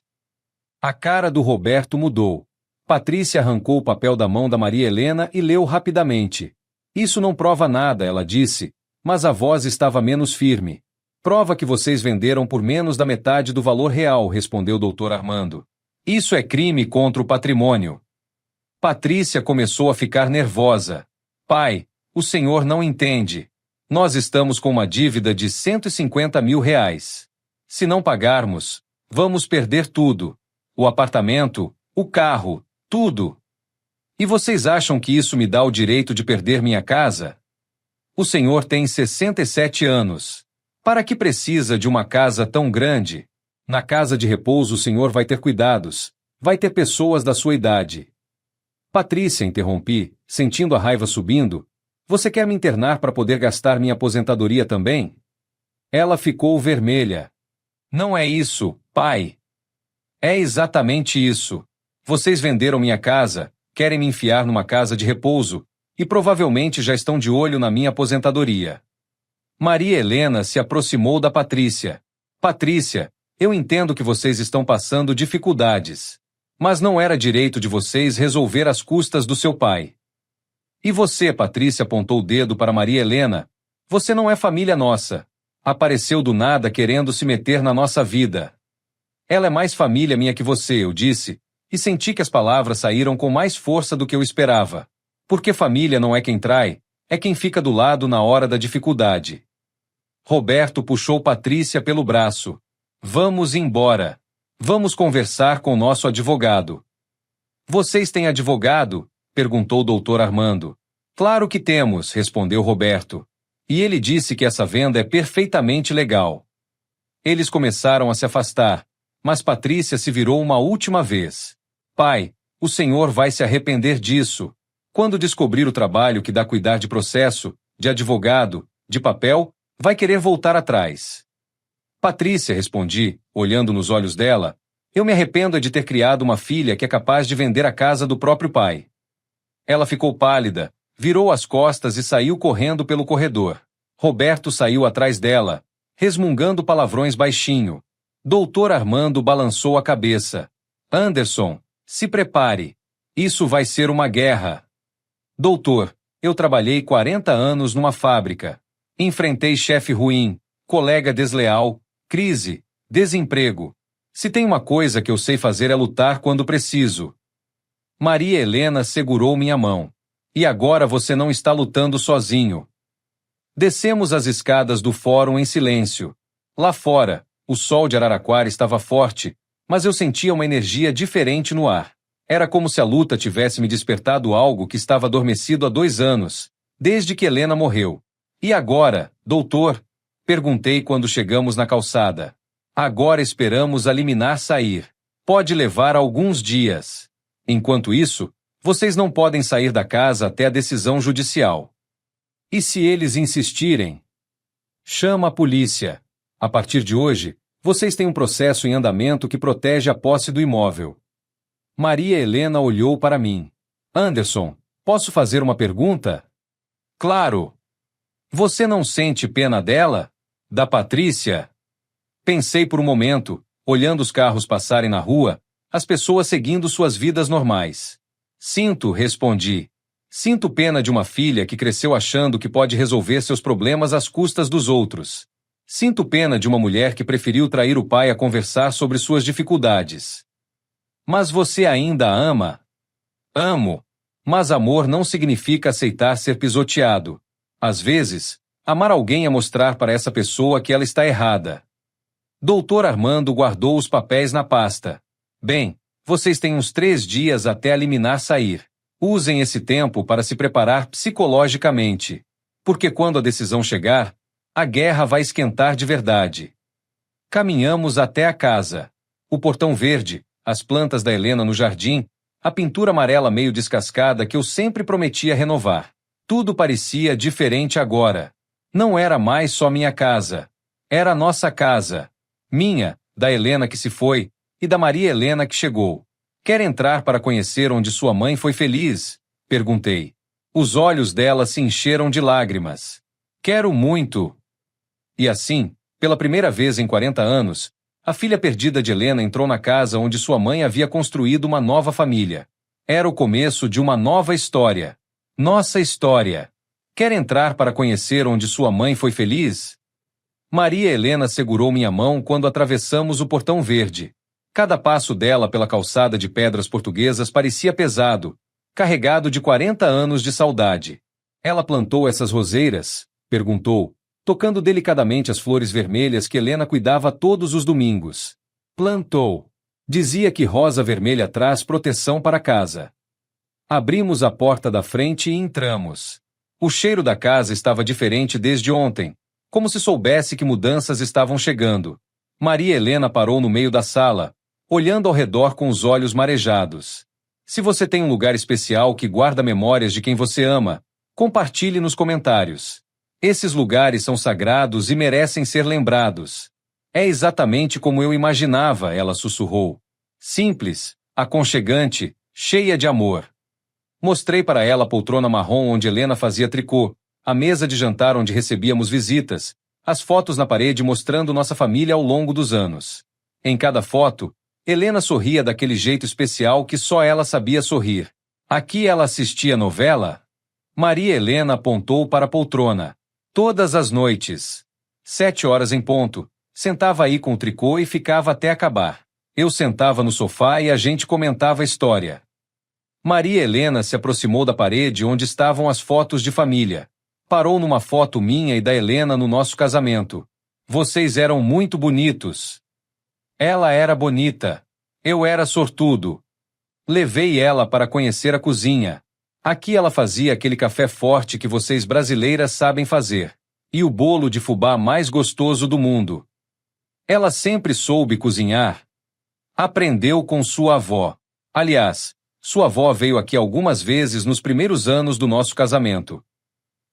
A cara do Roberto mudou. Patrícia arrancou o papel da mão da Maria Helena e leu rapidamente. "Isso não prova nada", ela disse, mas a voz estava menos firme. "Prova que vocês venderam por menos da metade do valor real", respondeu Dr. Armando. "Isso é crime contra o patrimônio." Patrícia começou a ficar nervosa. "Pai, o senhor não entende. Nós estamos com uma dívida de 150 mil reais. Se não pagarmos, vamos perder tudo. O apartamento, o carro, tudo. E vocês acham que isso me dá o direito de perder minha casa? O senhor tem 67 anos. Para que precisa de uma casa tão grande? Na casa de repouso o senhor vai ter cuidados. Vai ter pessoas da sua idade." "Patrícia", interrompi, sentindo a raiva subindo, "você quer me internar para poder gastar minha aposentadoria também?" Ela ficou vermelha. "Não é isso, pai." "É exatamente isso. Vocês venderam minha casa, querem me enfiar numa casa de repouso, e provavelmente já estão de olho na minha aposentadoria." Maria Helena se aproximou da Patrícia. "Patrícia, eu entendo que vocês estão passando dificuldades. Mas não era direito de vocês resolver às custas do seu pai." E você, Patrícia apontou o dedo para Maria Helena. Você não é família nossa. Apareceu do nada querendo se meter na nossa vida. Ela é mais família minha que você, eu disse, e senti que as palavras saíram com mais força do que eu esperava. Porque família não é quem trai, é quem fica do lado na hora da dificuldade. Roberto puxou Patrícia pelo braço. Vamos embora. Vamos conversar com nosso advogado. Vocês têm advogado? Perguntou o doutor Armando. Claro que temos, respondeu Roberto. E ele disse que essa venda é perfeitamente legal. Eles começaram a se afastar, mas Patrícia se virou uma última vez. Pai, o senhor vai se arrepender disso. Quando descobrir o trabalho que dá cuidar de processo, de advogado, de papel, vai querer voltar atrás. Patrícia, respondi, olhando nos olhos dela, eu me arrependo de ter criado uma filha que é capaz de vender a casa do próprio pai. Ela ficou pálida, virou as costas e saiu correndo pelo corredor. Roberto saiu atrás dela, resmungando palavrões baixinho. Doutor Armando balançou a cabeça. Anderson, se prepare. Isso vai ser uma guerra. Doutor, eu trabalhei 40 anos numa fábrica. Enfrentei chefe ruim, colega desleal, crise, desemprego. Se tem uma coisa que eu sei fazer é lutar quando preciso. Maria Helena segurou minha mão. E agora você não está lutando sozinho. Descemos as escadas do fórum em silêncio. Lá fora, o sol de Araraquara estava forte, mas eu sentia uma energia diferente no ar. Era como se a luta tivesse me despertado algo que estava adormecido há 2 anos, desde que Helena morreu. E agora, doutor? Perguntei quando chegamos na calçada. Agora esperamos a liminar sair. Pode levar alguns dias. Enquanto isso, vocês não podem sair da casa até a decisão judicial. E se eles insistirem? Chama a polícia. A partir de hoje, vocês têm um processo em andamento que protege a posse do imóvel. Maria Helena olhou para mim. Anderson, posso fazer uma pergunta? Claro. Você não sente pena dela? Da Patrícia? Pensei por um momento, olhando os carros passarem na rua, as pessoas seguindo suas vidas normais. Sinto, respondi. Sinto pena de uma filha que cresceu achando que pode resolver seus problemas às custas dos outros. Sinto pena de uma mulher que preferiu trair o pai a conversar sobre suas dificuldades. Mas você ainda a ama? Amo. Mas amor não significa aceitar ser pisoteado. Às vezes, amar alguém é mostrar para essa pessoa que ela está errada. Doutor Armando guardou os papéis na pasta. Bem, vocês têm uns 3 dias até a liminar sair. Usem esse tempo para se preparar psicologicamente. Porque quando a decisão chegar, a guerra vai esquentar de verdade. Caminhamos até a casa. O portão verde, as plantas da Helena no jardim, a pintura amarela meio descascada que eu sempre prometia renovar. Tudo parecia diferente agora. Não era mais só minha casa. Era nossa casa. Minha, da Helena que se foi, e da Maria Helena que chegou. Quer entrar para conhecer onde sua mãe foi feliz? Perguntei. Os olhos dela se encheram de lágrimas. Quero muito. E assim, pela primeira vez em 40 anos, a filha perdida de Helena entrou na casa onde sua mãe havia construído uma nova família. Era o começo de uma nova história. Nossa história. Quer entrar para conhecer onde sua mãe foi feliz? Maria Helena segurou minha mão quando atravessamos o portão verde. Cada passo dela pela calçada de pedras portuguesas parecia pesado, carregado de 40 anos de saudade. Ela plantou essas roseiras? Perguntou, tocando delicadamente as flores vermelhas que Helena cuidava todos os domingos. Plantou. Dizia que rosa vermelha traz proteção para casa. Abrimos a porta da frente e entramos. O cheiro da casa estava diferente desde ontem, como se soubesse que mudanças estavam chegando. Maria Helena parou no meio da sala, olhando ao redor com os olhos marejados. Se você tem um lugar especial que guarda memórias de quem você ama, compartilhe nos comentários. Esses lugares são sagrados e merecem ser lembrados. É exatamente como eu imaginava, ela sussurrou. Simples, aconchegante, cheia de amor. Mostrei para ela a poltrona marrom onde Helena fazia tricô, a mesa de jantar onde recebíamos visitas, as fotos na parede mostrando nossa família ao longo dos anos. Em cada foto, Helena sorria daquele jeito especial que só ela sabia sorrir. Aqui ela assistia novela? Maria Helena apontou para a poltrona. Todas as noites. 7 horas em ponto. Sentava aí com o tricô e ficava até acabar. Eu sentava no sofá e a gente comentava a história. Maria Helena se aproximou da parede onde estavam as fotos de família. Parou numa foto minha e da Helena no nosso casamento. Vocês eram muito bonitos. Ela era bonita. Eu era sortudo. Levei ela para conhecer a cozinha. Aqui ela fazia aquele café forte que vocês brasileiras sabem fazer. E o bolo de fubá mais gostoso do mundo. Ela sempre soube cozinhar. Aprendeu com sua avó. Aliás, sua avó veio aqui algumas vezes nos primeiros anos do nosso casamento.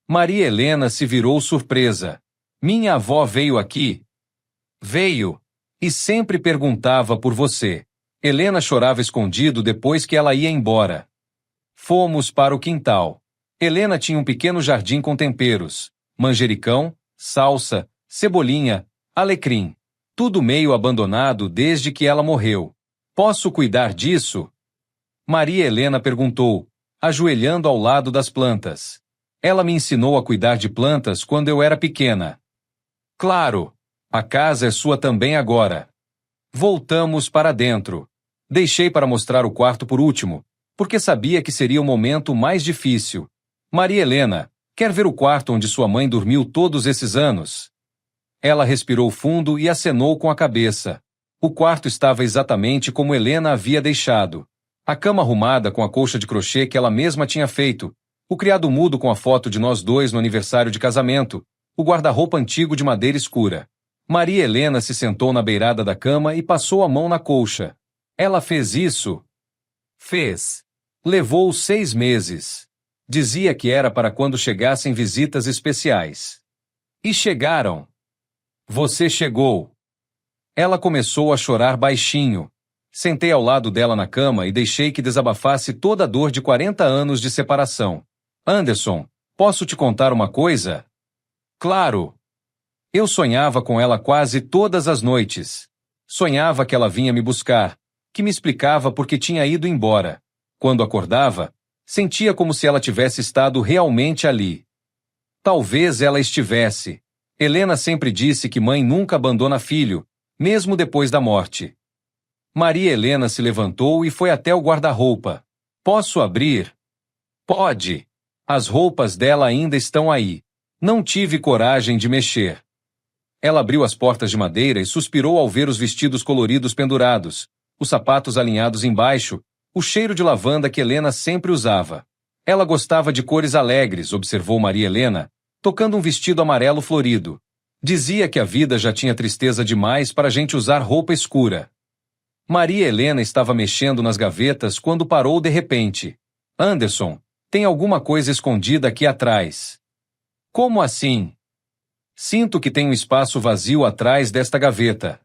Maria Helena se virou surpresa. Minha avó veio aqui? Veio. E sempre perguntava por você. Helena chorava escondido depois que ela ia embora. Fomos para o quintal. Helena tinha um pequeno jardim com temperos. Manjericão, salsa, cebolinha, alecrim. Tudo meio abandonado desde que ela morreu. Posso cuidar disso? Maria Helena perguntou, ajoelhando ao lado das plantas. Ela me ensinou a cuidar de plantas quando eu era pequena. Claro, a casa é sua também agora. Voltamos para dentro. Deixei para mostrar o quarto por último, porque sabia que seria o momento mais difícil. Maria Helena, quer ver o quarto onde sua mãe dormiu todos esses anos? Ela respirou fundo e acenou com a cabeça. O quarto estava exatamente como Helena havia deixado. A cama arrumada com a colcha de crochê que ela mesma tinha feito, o criado mudo com a foto de nós dois no aniversário de casamento, o guarda-roupa antigo de madeira escura. Maria Helena se sentou na beirada da cama e passou a mão na colcha. Ela fez isso? Fez. Levou 6 meses. Dizia que era para quando chegassem visitas especiais. E chegaram. Você chegou. Ela começou a chorar baixinho. Sentei ao lado dela na cama e deixei que desabafasse toda a dor de 40 anos de separação. Anderson, posso te contar uma coisa? Claro. Eu sonhava com ela quase todas as noites. Sonhava que ela vinha me buscar, que me explicava por que tinha ido embora. Quando acordava, sentia como se ela tivesse estado realmente ali. Talvez ela estivesse. Helena sempre disse que mãe nunca abandona filho, mesmo depois da morte. Maria Helena se levantou e foi até o guarda-roupa. Posso abrir? Pode. As roupas dela ainda estão aí. Não tive coragem de mexer. Ela abriu as portas de madeira e suspirou ao ver os vestidos coloridos pendurados, os sapatos alinhados embaixo, o cheiro de lavanda que Helena sempre usava. Ela gostava de cores alegres, observou Maria Helena, tocando um vestido amarelo florido. Dizia que a vida já tinha tristeza demais para a gente usar roupa escura. Maria Helena estava mexendo nas gavetas quando parou de repente. Anderson, tem alguma coisa escondida aqui atrás. Como assim? Sinto que tem um espaço vazio atrás desta gaveta.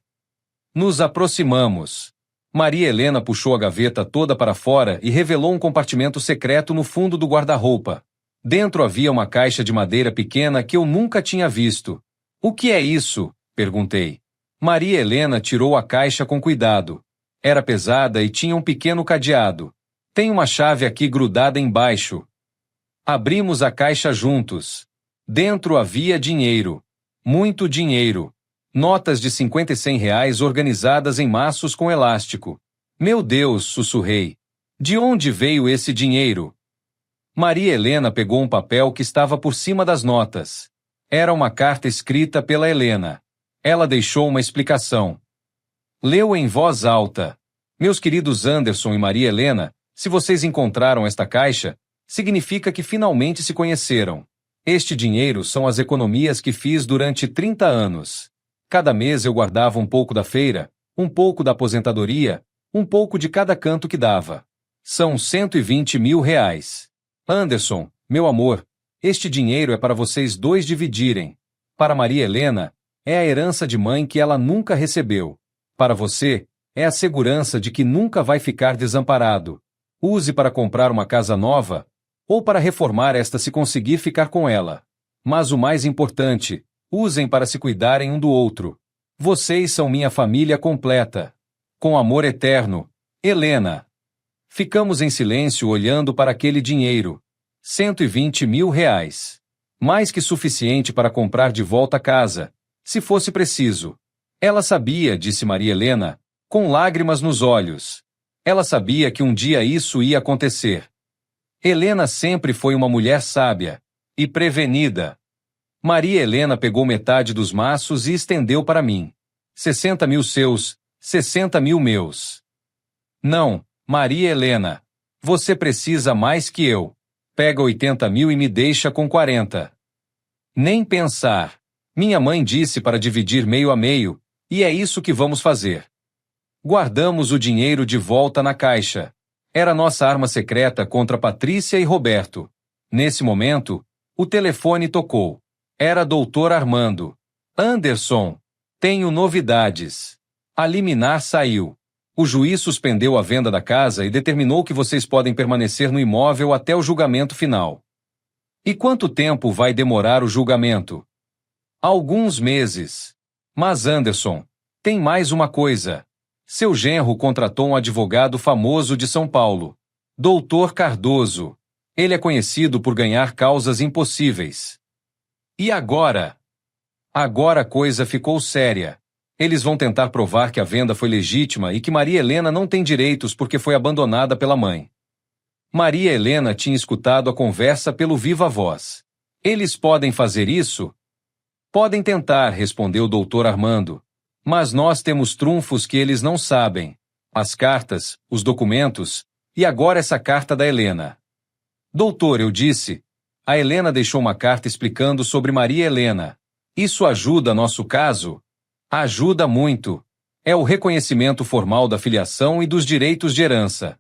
Nos aproximamos. Maria Helena puxou a gaveta toda para fora e revelou um compartimento secreto no fundo do guarda-roupa. Dentro havia uma caixa de madeira pequena que eu nunca tinha visto. O que é isso? Perguntei. Maria Helena tirou a caixa com cuidado. Era pesada e tinha um pequeno cadeado. Tem uma chave aqui grudada embaixo. Abrimos a caixa juntos. Dentro havia dinheiro. Muito dinheiro. Notas de 50 e 100 reais organizadas em maços com elástico. Meu Deus, sussurrei. De onde veio esse dinheiro? Maria Helena pegou um papel que estava por cima das notas. Era uma carta escrita pela Helena. Ela deixou uma explicação. Leu em voz alta. Meus queridos Anderson e Maria Helena, se vocês encontraram esta caixa, significa que finalmente se conheceram. Este dinheiro são as economias que fiz durante 30 anos. Cada mês eu guardava um pouco da feira, um pouco da aposentadoria, um pouco de cada canto que dava. São 120 mil reais. Anderson, meu amor, este dinheiro é para vocês dois dividirem. Para Maria Helena, é a herança de mãe que ela nunca recebeu. Para você, é a segurança de que nunca vai ficar desamparado. Use para comprar uma casa nova, ou para reformar esta se conseguir ficar com ela. Mas o mais importante, usem para se cuidarem um do outro. Vocês são minha família completa. Com amor eterno, Helena. Ficamos em silêncio olhando para aquele dinheiro. R$ 120 mil. Mais que suficiente para comprar de volta a casa, se fosse preciso. Ela sabia, disse Maria Helena, com lágrimas nos olhos. Ela sabia que um dia isso ia acontecer. Helena sempre foi uma mulher sábia e prevenida. Maria Helena pegou metade dos maços e estendeu para mim. 60 mil seus, 60 mil meus. Não, Maria Helena. Você precisa mais que eu. Pega 80 mil e me deixa com 40. Nem pensar. Minha mãe disse para dividir meio a meio, e é isso que vamos fazer. Guardamos o dinheiro de volta na caixa. Era nossa arma secreta contra Patrícia e Roberto. Nesse momento, o telefone tocou. Era Dr. Armando. Anderson, tenho novidades. A liminar saiu. O juiz suspendeu a venda da casa e determinou que vocês podem permanecer no imóvel até o julgamento final. E quanto tempo vai demorar o julgamento? Alguns meses. Mas Anderson, tem mais uma coisa. Seu genro contratou um advogado famoso de São Paulo, Dr. Cardoso. Ele é conhecido por ganhar causas impossíveis. E agora? Agora a coisa ficou séria. Eles vão tentar provar que a venda foi legítima e que Maria Helena não tem direitos porque foi abandonada pela mãe. Maria Helena tinha escutado a conversa pelo viva voz. Eles podem fazer isso? Podem tentar, respondeu o Dr. Armando. Mas nós temos trunfos que eles não sabem. As cartas, os documentos, e agora essa carta da Helena. Doutor, eu disse. A Helena deixou uma carta explicando sobre Maria Helena. Isso ajuda nosso caso? Ajuda muito. É o reconhecimento formal da filiação e dos direitos de herança.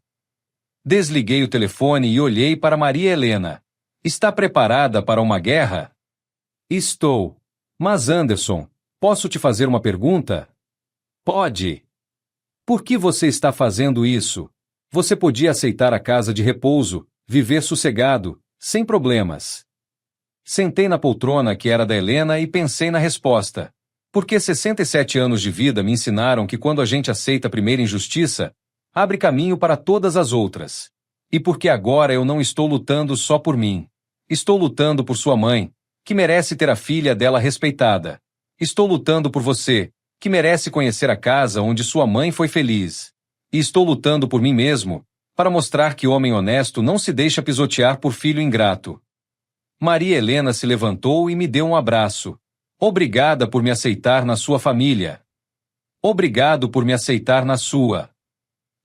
Desliguei o telefone e olhei para Maria Helena. Está preparada para uma guerra? Estou. Mas Anderson, posso te fazer uma pergunta? Pode. Por que você está fazendo isso? Você podia aceitar a casa de repouso, viver sossegado, sem problemas. Sentei na poltrona que era da Helena e pensei na resposta. Porque 67 anos de vida me ensinaram que quando a gente aceita a primeira injustiça, abre caminho para todas as outras. E porque agora eu não estou lutando só por mim. Estou lutando por sua mãe, que merece ter a filha dela respeitada. Estou lutando por você, que merece conhecer a casa onde sua mãe foi feliz. E estou lutando por mim mesmo, para mostrar que homem honesto não se deixa pisotear por filho ingrato. Maria Helena se levantou e me deu um abraço. Obrigada por me aceitar na sua família. Obrigado por me aceitar na sua.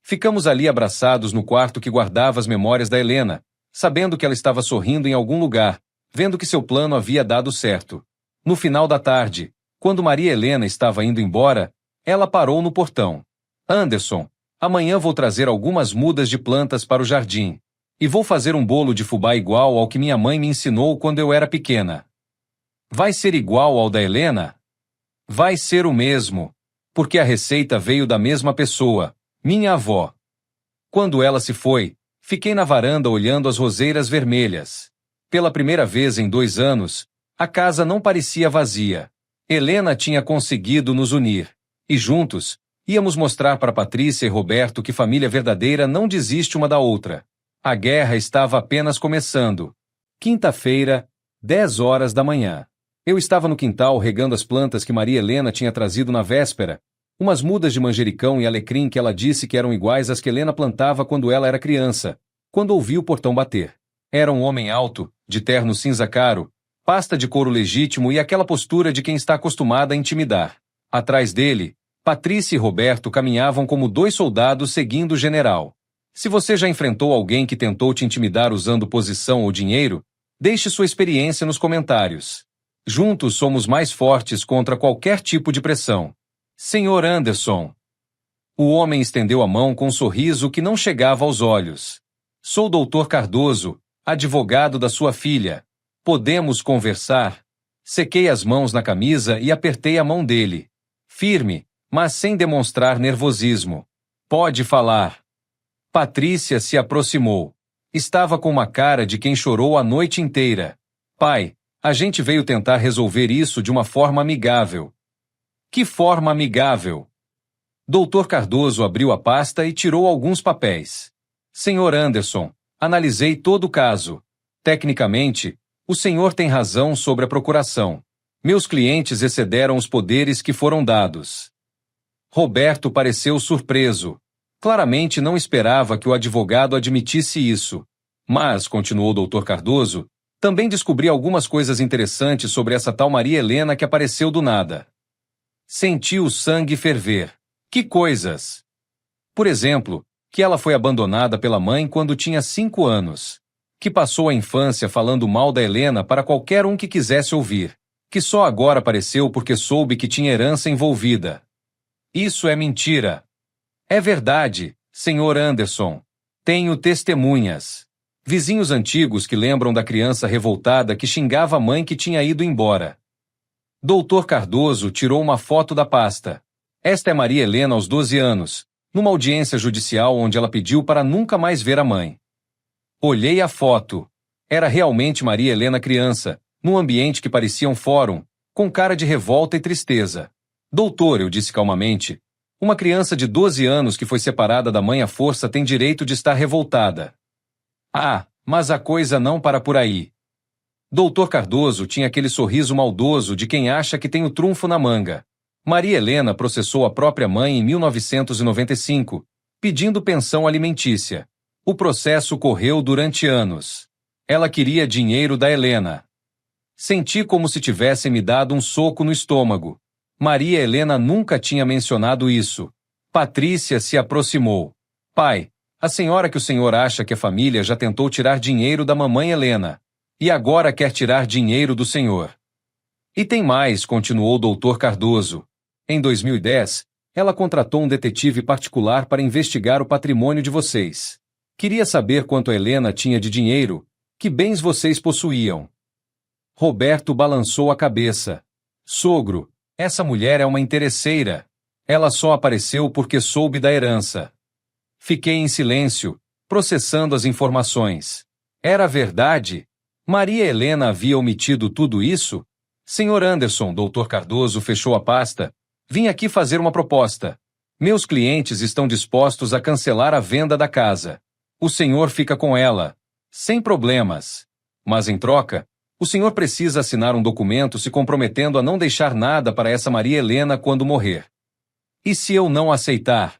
Ficamos ali abraçados no quarto que guardava as memórias da Helena, sabendo que ela estava sorrindo em algum lugar, vendo que seu plano havia dado certo. No final da tarde, quando Maria Helena estava indo embora, ela parou no portão. Anderson, amanhã vou trazer algumas mudas de plantas para o jardim. E vou fazer um bolo de fubá igual ao que minha mãe me ensinou quando eu era pequena. Vai ser igual ao da Helena? Vai ser o mesmo, porque a receita veio da mesma pessoa, minha avó. Quando ela se foi, fiquei na varanda olhando as roseiras vermelhas. Pela primeira vez em 2 anos, a casa não parecia vazia. Helena tinha conseguido nos unir. E juntos, íamos mostrar para Patrícia e Roberto que família verdadeira não desiste uma da outra. A guerra estava apenas começando. Quinta-feira, 10 horas da manhã. Eu estava no quintal regando as plantas que Maria Helena tinha trazido na véspera, umas mudas de manjericão e alecrim que ela disse que eram iguais às que Helena plantava quando ela era criança, quando ouvi o portão bater. Era um homem alto, de terno cinza claro, pasta de couro legítimo e aquela postura de quem está acostumada a intimidar. Atrás dele, Patrícia e Roberto caminhavam como 2 soldados seguindo o general. Se você já enfrentou alguém que tentou te intimidar usando posição ou dinheiro, deixe sua experiência nos comentários. Juntos somos mais fortes contra qualquer tipo de pressão. Senhor Anderson. O homem estendeu a mão com um sorriso que não chegava aos olhos. Sou Dr. Cardoso, advogado da sua filha. Podemos conversar? Sequei as mãos na camisa e apertei a mão dele. Firme, mas sem demonstrar nervosismo. Pode falar. Patrícia se aproximou. Estava com uma cara de quem chorou a noite inteira. Pai, a gente veio tentar resolver isso de uma forma amigável. Que forma amigável? Dr. Cardoso abriu a pasta e tirou alguns papéis. Senhor Anderson, analisei todo o caso. Tecnicamente, o senhor tem razão sobre a procuração. Meus clientes excederam os poderes que foram dados. Roberto pareceu surpreso. Claramente não esperava que o advogado admitisse isso. Mas, continuou o Dr. Cardoso, também descobri algumas coisas interessantes sobre essa tal Maria Helena que apareceu do nada. Senti o sangue ferver. Que coisas! Por exemplo, que ela foi abandonada pela mãe quando tinha 5 anos. Que passou a infância falando mal da Helena para qualquer um que quisesse ouvir. Que só agora apareceu porque soube que tinha herança envolvida. Isso é mentira. É verdade, Sr. Anderson. Tenho testemunhas. Vizinhos antigos que lembram da criança revoltada que xingava a mãe que tinha ido embora. Dr. Cardoso tirou uma foto da pasta. Esta é Maria Helena aos 12 anos, numa audiência judicial onde ela pediu para nunca mais ver a mãe. Olhei a foto. Era realmente Maria Helena criança, num ambiente que parecia um fórum, com cara de revolta e tristeza. Doutor, eu disse calmamente, uma criança de 12 anos que foi separada da mãe à força tem direito de estar revoltada. Ah, mas a coisa não para por aí. Dr. Cardoso tinha aquele sorriso maldoso de quem acha que tem o trunfo na manga. Maria Helena processou a própria mãe em 1995, pedindo pensão alimentícia. O processo correu durante anos. Ela queria dinheiro da Helena. Senti como se tivessem me dado um soco no estômago. Maria Helena nunca tinha mencionado isso. Patrícia se aproximou. Pai, a senhora que o senhor acha que a família já tentou tirar dinheiro da mamãe Helena. E agora quer tirar dinheiro do senhor. E tem mais, continuou o Dr. Cardoso. Em 2010, ela contratou um detetive particular para investigar o patrimônio de vocês. Queria saber quanto a Helena tinha de dinheiro, que bens vocês possuíam. Roberto balançou a cabeça. Sogro, essa mulher é uma interesseira. Ela só apareceu porque soube da herança. Fiquei em silêncio, processando as informações. Era verdade? Maria Helena havia omitido tudo isso? Sr. Anderson, Dr. Cardoso fechou a pasta. Vim aqui fazer uma proposta. Meus clientes estão dispostos a cancelar a venda da casa. O senhor fica com ela. Sem problemas. Mas, em troca, o senhor precisa assinar um documento se comprometendo a não deixar nada para essa Maria Helena quando morrer. E se eu não aceitar?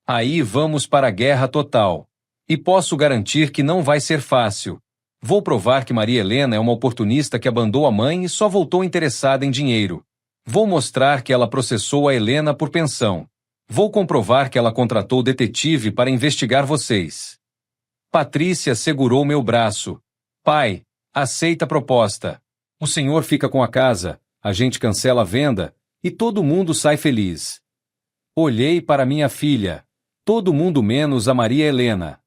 Aí vamos para a guerra total. E posso garantir que não vai ser fácil. Vou provar que Maria Helena é uma oportunista que abandonou a mãe e só voltou interessada em dinheiro. Vou mostrar que ela processou a Helena por pensão. Vou comprovar que ela contratou detetive para investigar vocês. Patrícia segurou meu braço. Pai, aceita a proposta. O senhor fica com a casa, a gente cancela a venda e todo mundo sai feliz. Olhei para minha filha. Todo mundo menos a Maria Helena.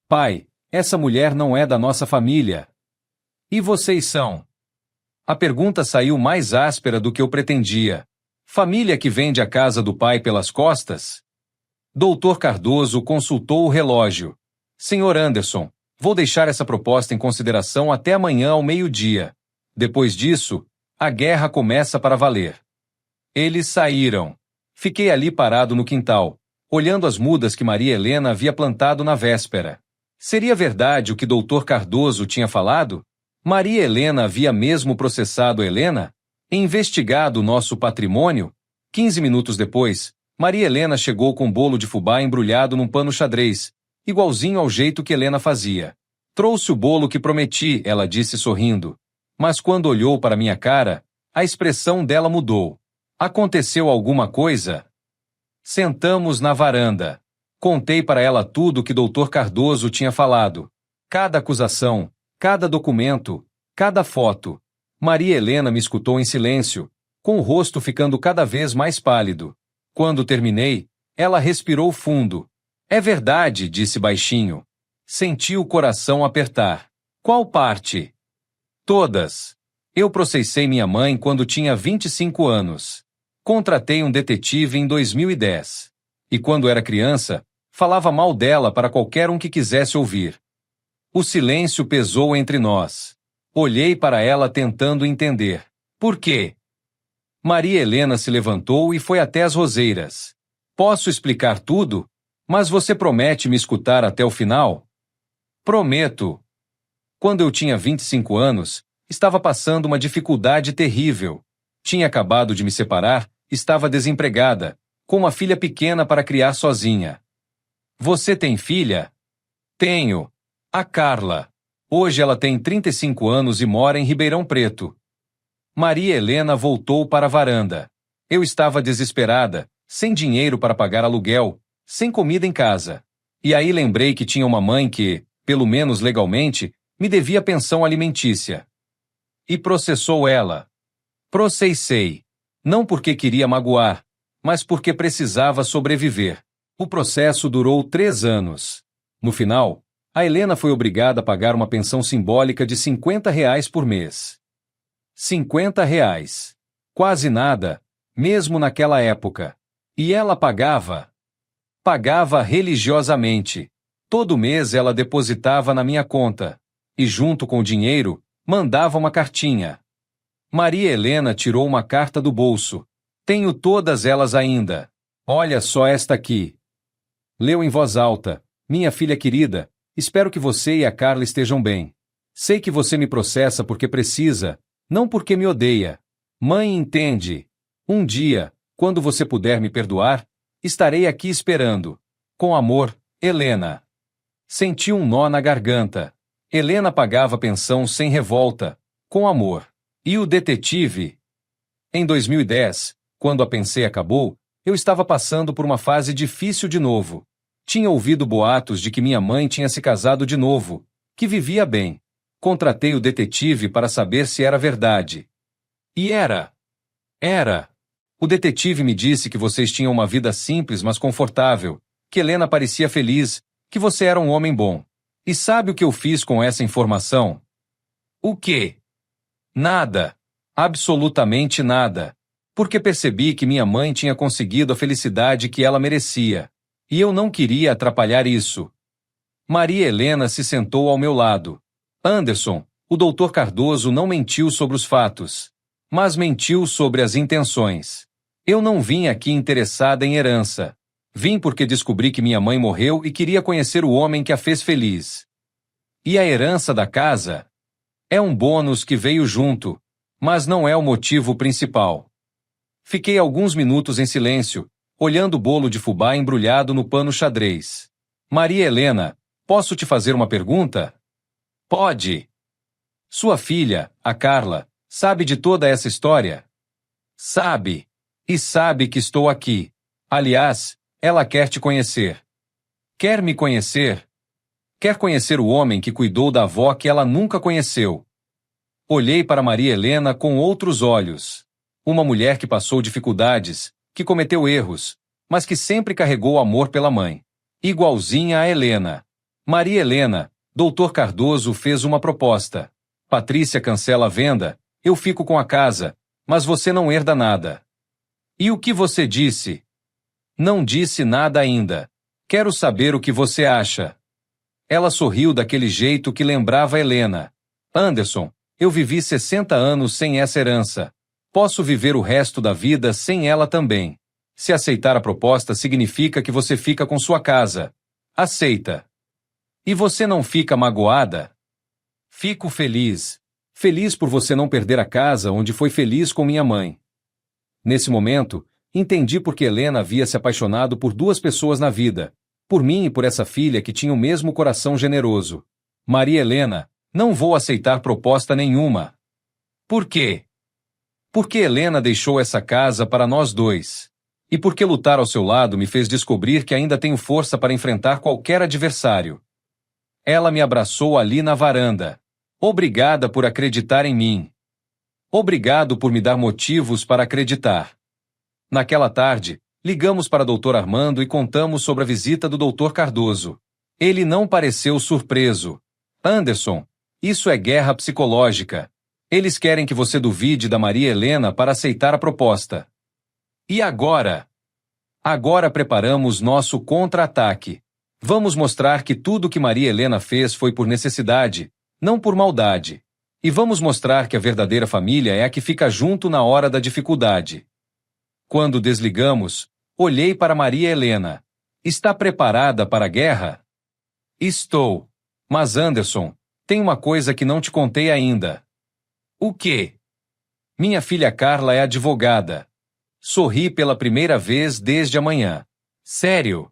Pai, essa mulher não é da nossa família. E vocês são? A pergunta saiu mais áspera do que eu pretendia. Família que vende a casa do pai pelas costas? Dr. Cardoso consultou o relógio. Sr. Anderson, vou deixar essa proposta em consideração até amanhã ao meio-dia. Depois disso, a guerra começa para valer. Eles saíram. Fiquei ali parado no quintal, olhando as mudas que Maria Helena havia plantado na véspera. Seria verdade o que Dr. Cardoso tinha falado? Maria Helena havia mesmo processado Helena? Investigado o nosso patrimônio? 15 minutos depois, Maria Helena chegou com um bolo de fubá embrulhado num pano xadrez, igualzinho ao jeito que Helena fazia. Trouxe o bolo que prometi, ela disse sorrindo. Mas quando olhou para minha cara, a expressão dela mudou. Aconteceu alguma coisa? Sentamos na varanda. Contei para ela tudo o que Dr. Cardoso tinha falado. Cada acusação, cada documento, cada foto. Maria Helena me escutou em silêncio, com o rosto ficando cada vez mais pálido. Quando terminei, ela respirou fundo. É verdade, disse baixinho. Senti o coração apertar. Qual parte? Todas. Eu processei minha mãe quando tinha 25 anos. Contratei um detetive em 2010. E quando era criança, falava mal dela para qualquer um que quisesse ouvir. O silêncio pesou entre nós. Olhei para ela tentando entender. Por quê? Maria Helena se levantou e foi até as roseiras. Posso explicar tudo? Mas você promete me escutar até o final? Prometo. Quando eu tinha 25 anos, estava passando uma dificuldade terrível. Tinha acabado de me separar, estava desempregada, com uma filha pequena para criar sozinha. Você tem filha? Tenho. A Carla. Hoje ela tem 35 anos e mora em Ribeirão Preto. Maria Helena voltou para a varanda. Eu estava desesperada, sem dinheiro para pagar aluguel, sem comida em casa. E aí lembrei que tinha uma mãe que, pelo menos legalmente, me devia pensão alimentícia. E processou ela. Processei. Não porque queria magoar, mas porque precisava sobreviver. O processo durou 3 anos. No final, a Helena foi obrigada a pagar uma pensão simbólica de R$ 50 por mês. R$ 50. Quase nada, mesmo naquela época. E ela pagava. Pagava religiosamente. Todo mês ela depositava na minha conta. E junto com o dinheiro, mandava uma cartinha. Maria Helena tirou uma carta do bolso. Tenho todas elas ainda. Olha só esta aqui. Leu em voz alta. Minha filha querida, espero que você e a Carla estejam bem. Sei que você me processa porque precisa, não porque me odeia. Mãe entende. Um dia, quando você puder me perdoar, estarei aqui esperando. Com amor, Helena. Senti um nó na garganta. Helena pagava pensão sem revolta, com amor. E o detetive? Em 2010, quando a pensão acabou, eu estava passando por uma fase difícil de novo. Tinha ouvido boatos de que minha mãe tinha se casado de novo, que vivia bem. Contratei o detetive para saber se era verdade. E era. Era. O detetive me disse que vocês tinham uma vida simples, mas confortável, que Helena parecia feliz, que você era um homem bom. E sabe o que eu fiz com essa informação? O quê? Nada. Absolutamente nada. Porque percebi que minha mãe tinha conseguido a felicidade que ela merecia. E eu não queria atrapalhar isso. Maria Helena se sentou ao meu lado. Anderson, o Dr. Cardoso não mentiu sobre os fatos, mas mentiu sobre as intenções. Eu não vim aqui interessada em herança. Vim porque descobri que minha mãe morreu e queria conhecer o homem que a fez feliz. E a herança da casa? É um bônus que veio junto, mas não é o motivo principal. Fiquei alguns minutos em silêncio, olhando o bolo de fubá embrulhado no pano xadrez. Maria Helena, posso te fazer uma pergunta? Pode. Sua filha, a Carla, sabe de toda essa história? Sabe. E sabe que estou aqui. Aliás, ela quer te conhecer. Quer me conhecer? Quer conhecer o homem que cuidou da avó que ela nunca conheceu. Olhei para Maria Helena com outros olhos. Uma mulher que passou dificuldades, que cometeu erros, mas que sempre carregou amor pela mãe. Igualzinha a Helena. Maria Helena, Dr. Cardoso fez uma proposta. Patrícia cancela a venda, eu fico com a casa, mas você não herda nada. E o que você disse? Não disse nada ainda. Quero saber o que você acha. Ela sorriu daquele jeito que lembrava Helena. Anderson, eu vivi 60 anos sem essa herança. Posso viver o resto da vida sem ela também. Se aceitar a proposta significa que você fica com sua casa. Aceita. E você não fica magoada? Fico feliz. Feliz por você não perder a casa onde foi feliz com minha mãe. Nesse momento, entendi por que Helena havia se apaixonado por 2 pessoas na vida, por mim e por essa filha que tinha o mesmo coração generoso. Maria Helena, não vou aceitar proposta nenhuma. Por quê? Porque Helena deixou essa casa para nós 2. E porque lutar ao seu lado me fez descobrir que ainda tenho força para enfrentar qualquer adversário. Ela me abraçou ali na varanda. Obrigada por acreditar em mim. Obrigado por me dar motivos para acreditar. Naquela tarde, ligamos para Dr. Armando e contamos sobre a visita do Dr. Cardoso. Ele não pareceu surpreso. Anderson, isso é guerra psicológica. Eles querem que você duvide da Maria Helena para aceitar a proposta. E agora? Agora preparamos nosso contra-ataque. Vamos mostrar que tudo que Maria Helena fez foi por necessidade, não por maldade. E vamos mostrar que a verdadeira família é a que fica junto na hora da dificuldade. Quando desligamos, olhei para Maria Helena. Está preparada para a guerra? Estou. Mas Anderson, Tem uma coisa que não te contei ainda. O quê? Minha filha Carla é advogada. Sorri pela primeira vez desde amanhã. Sério?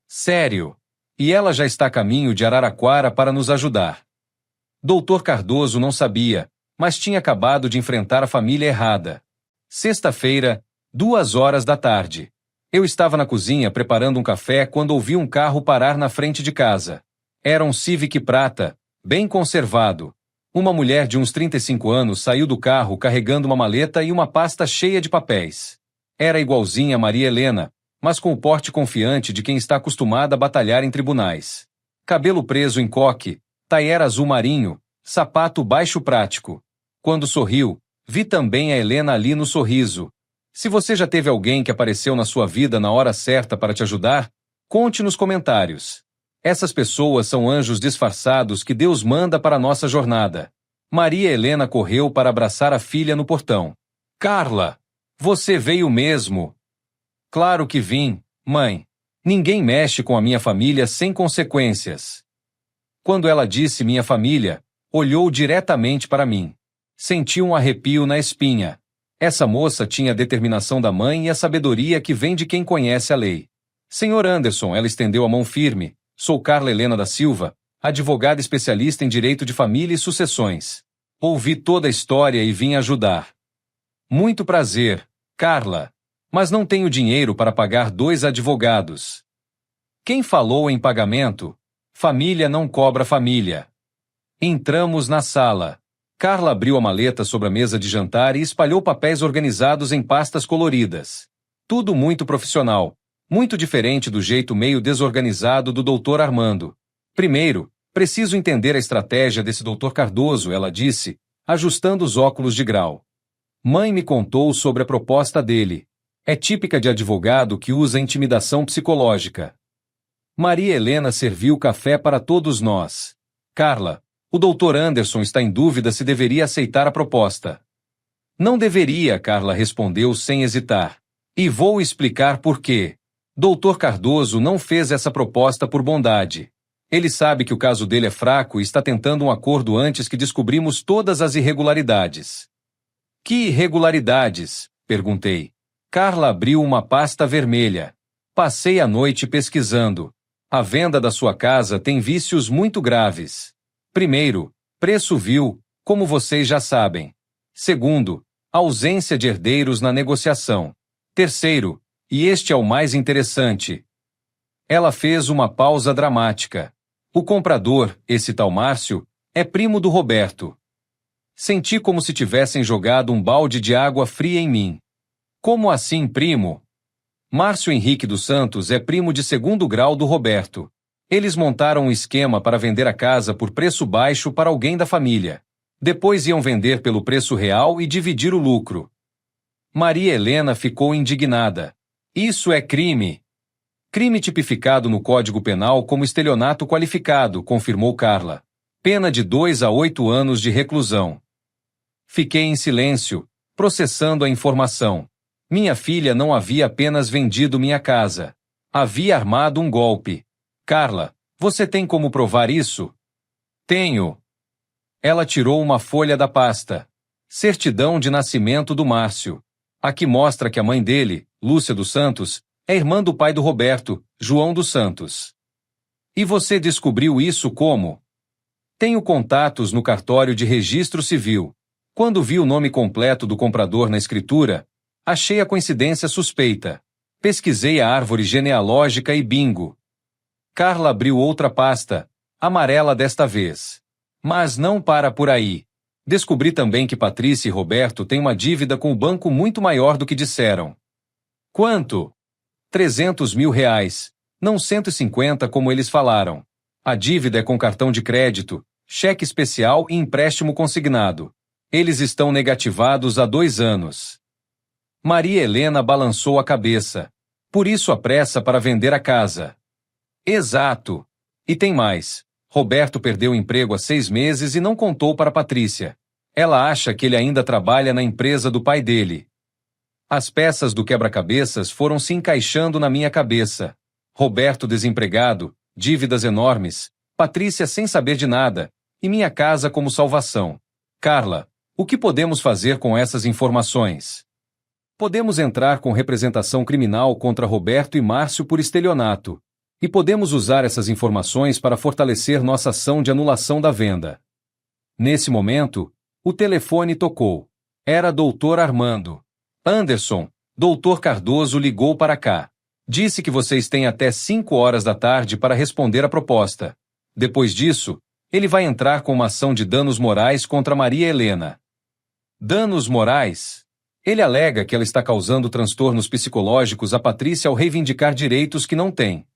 Sério. E ela já está a caminho de Araraquara para nos ajudar. Doutor Cardoso não sabia, mas tinha acabado de enfrentar a família errada. Sexta-feira, 14h. Eu estava na cozinha preparando um café quando ouvi um carro parar na frente de casa. Era um Civic prata, bem conservado. Uma mulher de uns 35 anos saiu do carro carregando uma maleta e uma pasta cheia de papéis. Era igualzinha a Maria Helena, mas com o porte confiante de quem está acostumada a batalhar em tribunais. Cabelo preso em coque, taier azul marinho, sapato baixo prático. Quando sorriu, vi também a Helena ali no sorriso. Se você já teve alguém que apareceu na sua vida na hora certa para te ajudar, conte nos comentários. Essas pessoas são anjos disfarçados que Deus manda para a nossa jornada. Maria Helena correu para abraçar a filha no portão. Carla, você veio mesmo? Claro que vim, mãe. Ninguém mexe com a minha família sem consequências. Quando ela disse minha família, olhou diretamente para mim. Senti um arrepio na espinha. Essa moça tinha a determinação da mãe e a sabedoria que vem de quem conhece a lei. Senhor Anderson, ela estendeu a mão firme. Sou Carla Helena da Silva, advogada especialista em direito de família e sucessões. Ouvi toda a história e vim ajudar. Muito prazer, Carla. Mas não tenho dinheiro para pagar 2 advogados. Quem falou em pagamento? Família não cobra família. Entramos na sala. Carla abriu a maleta sobre a mesa de jantar e espalhou papéis organizados em pastas coloridas. Tudo muito profissional, muito diferente do jeito meio desorganizado do Dr. Armando. Primeiro, preciso entender a estratégia desse Dr. Cardoso, ela disse, ajustando os óculos de grau. Mãe me contou sobre a proposta dele. É típica de advogado que usa intimidação psicológica. Maria Helena serviu café para todos nós. Carla, o Dr. Anderson está em dúvida se deveria aceitar a proposta. Não deveria, Carla respondeu sem hesitar. E vou explicar por quê. Dr. Cardoso não fez essa proposta por bondade. Ele sabe que o caso dele é fraco e está tentando um acordo antes que descobrimos todas as irregularidades. Que irregularidades? Perguntei. Carla abriu uma pasta vermelha. Passei a noite pesquisando. A venda da sua casa tem vícios muito graves. Primeiro, preço vil, como vocês já sabem. Segundo, ausência de herdeiros na negociação. Terceiro, e este é o mais interessante. Ela fez uma pausa dramática. O comprador, esse tal Márcio, é primo do Roberto. Senti como se tivessem jogado um balde de água fria em mim. Como assim, primo? Márcio Henrique dos Santos é primo de 2º grau do Roberto. Eles montaram um esquema para vender a casa por preço baixo para alguém da família. Depois iam vender pelo preço real e dividir o lucro. Maria Helena ficou indignada. Isso é crime. Crime tipificado no Código Penal como estelionato qualificado, confirmou Carla. Pena de 2 a 8 anos de reclusão. Fiquei em silêncio, processando a informação. Minha filha não havia apenas vendido minha casa. Havia armado um golpe. Carla, você tem como provar isso? Tenho. Ela tirou uma folha da pasta. Certidão de nascimento do Márcio. Aqui mostra que a mãe dele, Lúcia dos Santos, é irmã do pai do Roberto, João dos Santos. E você descobriu isso como? Tenho contatos no cartório de registro civil. Quando vi o nome completo do comprador na escritura, achei a coincidência suspeita. Pesquisei a árvore genealógica e bingo. Carla abriu outra pasta, amarela desta vez. Mas não para por aí. Descobri também que Patrícia e Roberto têm uma dívida com o banco muito maior do que disseram. Quanto? 300 mil reais, não 150 como eles falaram. A dívida é com cartão de crédito, cheque especial e empréstimo consignado. Eles estão negativados há 2 anos. Maria Helena balançou a cabeça. Por isso a pressa para vender a casa. Exato. E tem mais. Roberto perdeu o emprego há 6 meses e não contou para Patrícia. Ela acha que ele ainda trabalha na empresa do pai dele. As peças do quebra-cabeças foram se encaixando na minha cabeça. Roberto desempregado, dívidas enormes, Patrícia sem saber de nada, e minha casa como salvação. Carla, o que podemos fazer com essas informações? Podemos entrar com representação criminal contra Roberto e Márcio por estelionato. E podemos usar essas informações para fortalecer nossa ação de anulação da venda. Nesse momento, o telefone tocou. Era Dr. Armando. Anderson, Dr. Cardoso ligou para cá. Disse que vocês têm até 5 horas da tarde para responder a proposta. Depois disso, ele vai entrar com uma ação de danos morais contra Maria Helena. Danos morais? Ele alega que ela está causando transtornos psicológicos a Patrícia ao reivindicar direitos que não tem.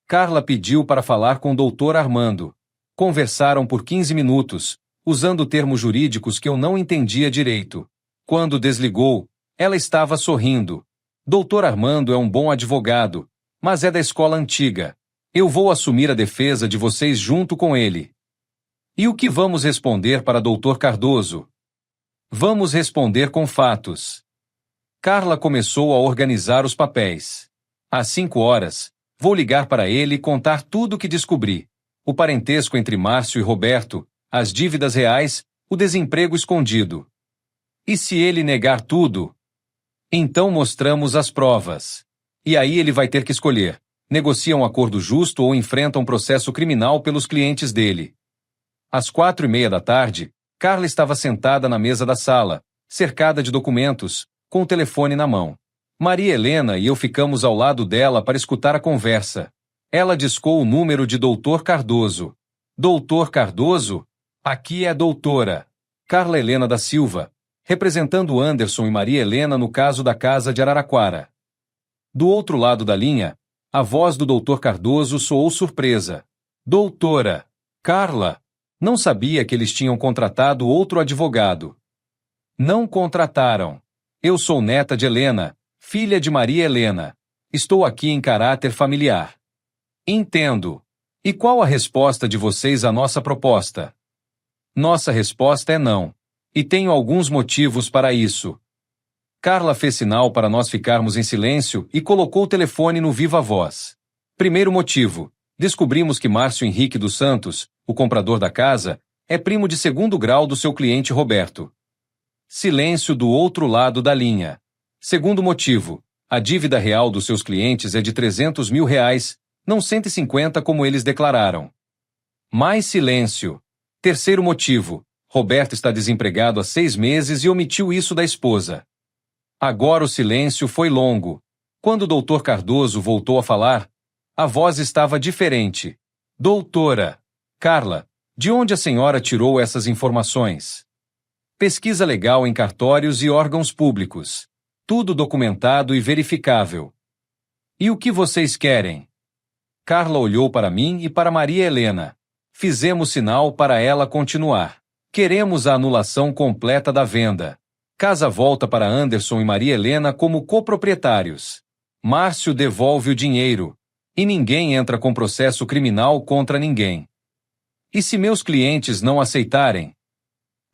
Carla pediu para falar com o Dr. Armando. Conversaram por 15 minutos, usando termos jurídicos que eu não entendia direito. Quando desligou, ela estava sorrindo. Dr. Armando é um bom advogado, mas é da escola antiga. Eu vou assumir a defesa de vocês junto com ele. E o que vamos responder para Dr. Cardoso? Vamos responder com fatos. Carla começou a organizar os papéis. Às 5 horas, vou ligar para ele e contar tudo o que descobri. O parentesco entre Márcio e Roberto, as dívidas reais, o desemprego escondido. E se ele negar tudo? Então mostramos as provas. E aí ele vai ter que escolher. Negocia um acordo justo ou enfrenta um processo criminal pelos clientes dele. Às 4:30 da tarde, Carla estava sentada na mesa da sala, cercada de documentos, com o telefone na mão. Maria Helena e eu ficamos ao lado dela para escutar a conversa. Ela discou o número de Dr. Cardoso. Dr. Cardoso? Aqui é a doutora Carla Helena da Silva, representando Anderson e Maria Helena no caso da casa de Araraquara. Do outro lado da linha, a voz do Dr. Cardoso soou surpresa. Doutora Carla, não sabia que eles tinham contratado outro advogado. Não contrataram. Eu sou neta de Helena, filha de Maria Helena. Estou aqui em caráter familiar. Entendo. E qual a resposta de vocês à nossa proposta? Nossa resposta é não. E tenho alguns motivos para isso. Carla fez sinal para nós ficarmos em silêncio e colocou o telefone no viva voz. Primeiro motivo. Descobrimos que Márcio Henrique dos Santos, o comprador da casa, é primo de segundo grau do seu cliente Roberto. Silêncio do outro lado da linha. Segundo motivo. A dívida real dos seus clientes é de R$300 mil, não 150 como eles declararam. Mais silêncio. Terceiro motivo. Roberto está desempregado há 6 meses e omitiu isso da esposa. Agora o silêncio foi longo. Quando o Dr. Cardoso voltou a falar, a voz estava diferente. Doutora Carla, de onde a senhora tirou essas informações? Pesquisa legal em cartórios e órgãos públicos. Tudo documentado e verificável. E o que vocês querem? Carla olhou para mim e para Maria Helena. Fizemos sinal para ela continuar. Queremos a anulação completa da venda. Casa volta para Anderson e Maria Helena como coproprietários. Márcio devolve o dinheiro. E ninguém entra com processo criminal contra ninguém. E se meus clientes não aceitarem?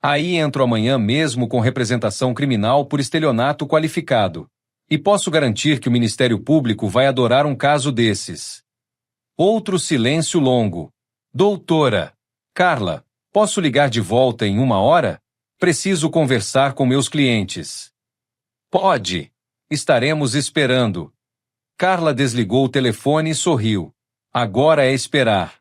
Aí entro amanhã mesmo com representação criminal por estelionato qualificado. E posso garantir que o Ministério Público vai adorar um caso desses. Outro silêncio longo. Doutora Carla, posso ligar de volta em 1 hora? Preciso conversar com meus clientes. Pode. Estaremos esperando. Carla desligou o telefone e sorriu. Agora é esperar.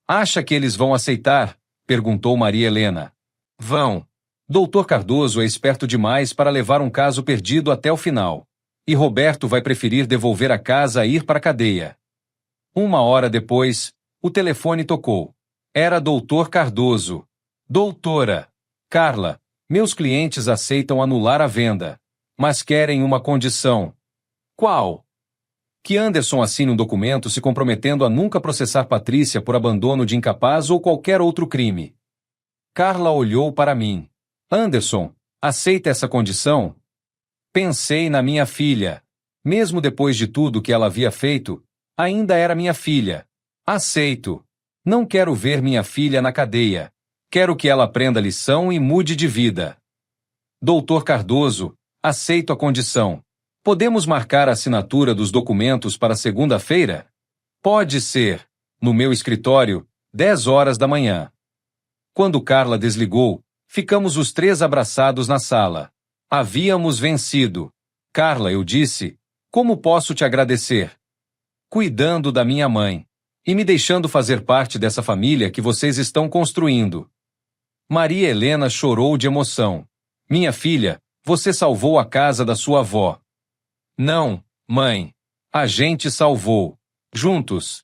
Acha que eles vão aceitar? Perguntou Maria Helena. Vão. Dr. Cardoso é esperto demais para levar um caso perdido até o final. E Roberto vai preferir devolver a casa a ir para a cadeia. 1 hora depois, o telefone tocou. Era Dr. Cardoso. Doutora Carla, meus clientes aceitam anular a venda, mas querem uma condição. Qual? Que Anderson assine um documento se comprometendo a nunca processar Patrícia por abandono de incapaz ou qualquer outro crime. Carla olhou para mim. Anderson, aceita essa condição? Pensei na minha filha. Mesmo depois de tudo que ela havia feito, ainda era minha filha. Aceito. Não quero ver minha filha na cadeia. Quero que ela aprenda lição e mude de vida. Dr. Cardoso, aceito a condição. Podemos marcar a assinatura dos documentos para segunda-feira? Pode ser. No meu escritório, 10 horas da manhã. Quando Carla desligou, ficamos os três abraçados na sala. Havíamos vencido. Carla, eu disse, como posso te agradecer? Cuidando da minha mãe. E me deixando fazer parte dessa família que vocês estão construindo. Maria Helena chorou de emoção. Minha filha, você salvou a casa da sua avó. Não, mãe. A gente salvou. Juntos.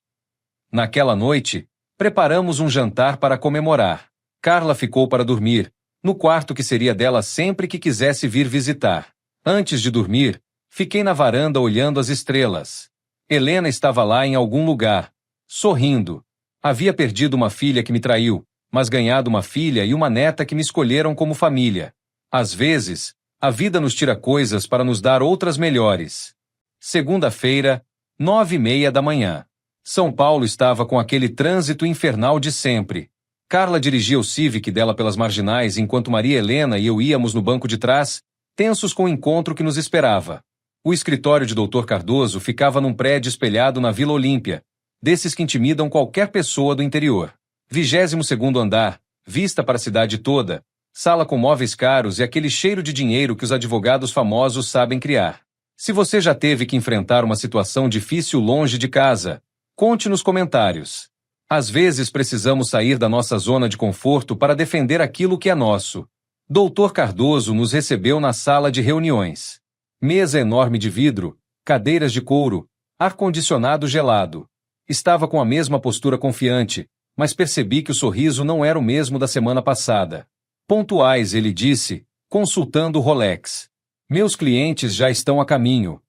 Naquela noite, preparamos um jantar para comemorar. Carla ficou para dormir, no quarto que seria dela sempre que quisesse vir visitar. Antes de dormir, fiquei na varanda olhando as estrelas. Helena estava lá em algum lugar, sorrindo. Havia perdido uma filha que me traiu, mas ganhado uma filha e uma neta que me escolheram como família. Às vezes, a vida nos tira coisas para nos dar outras melhores. Segunda-feira, 9h30 da manhã. São Paulo estava com aquele trânsito infernal de sempre. Carla dirigia o Civic dela pelas marginais enquanto Maria Helena e eu íamos no banco de trás, tensos com o encontro que nos esperava. O escritório de Dr. Cardoso ficava num prédio espelhado na Vila Olímpia, desses que intimidam qualquer pessoa do interior. 22º andar, vista para a cidade toda, sala com móveis caros e aquele cheiro de dinheiro que os advogados famosos sabem criar. Se você já teve que enfrentar uma situação difícil longe de casa, conte nos comentários. Às vezes precisamos sair da nossa zona de conforto para defender aquilo que é nosso. Dr. Cardoso nos recebeu na sala de reuniões. Mesa enorme de vidro, cadeiras de couro, ar-condicionado gelado. Estava com a mesma postura confiante, mas percebi que o sorriso não era o mesmo da semana passada. Pontuais, ele disse, consultando o Rolex. Meus clientes já estão a caminho.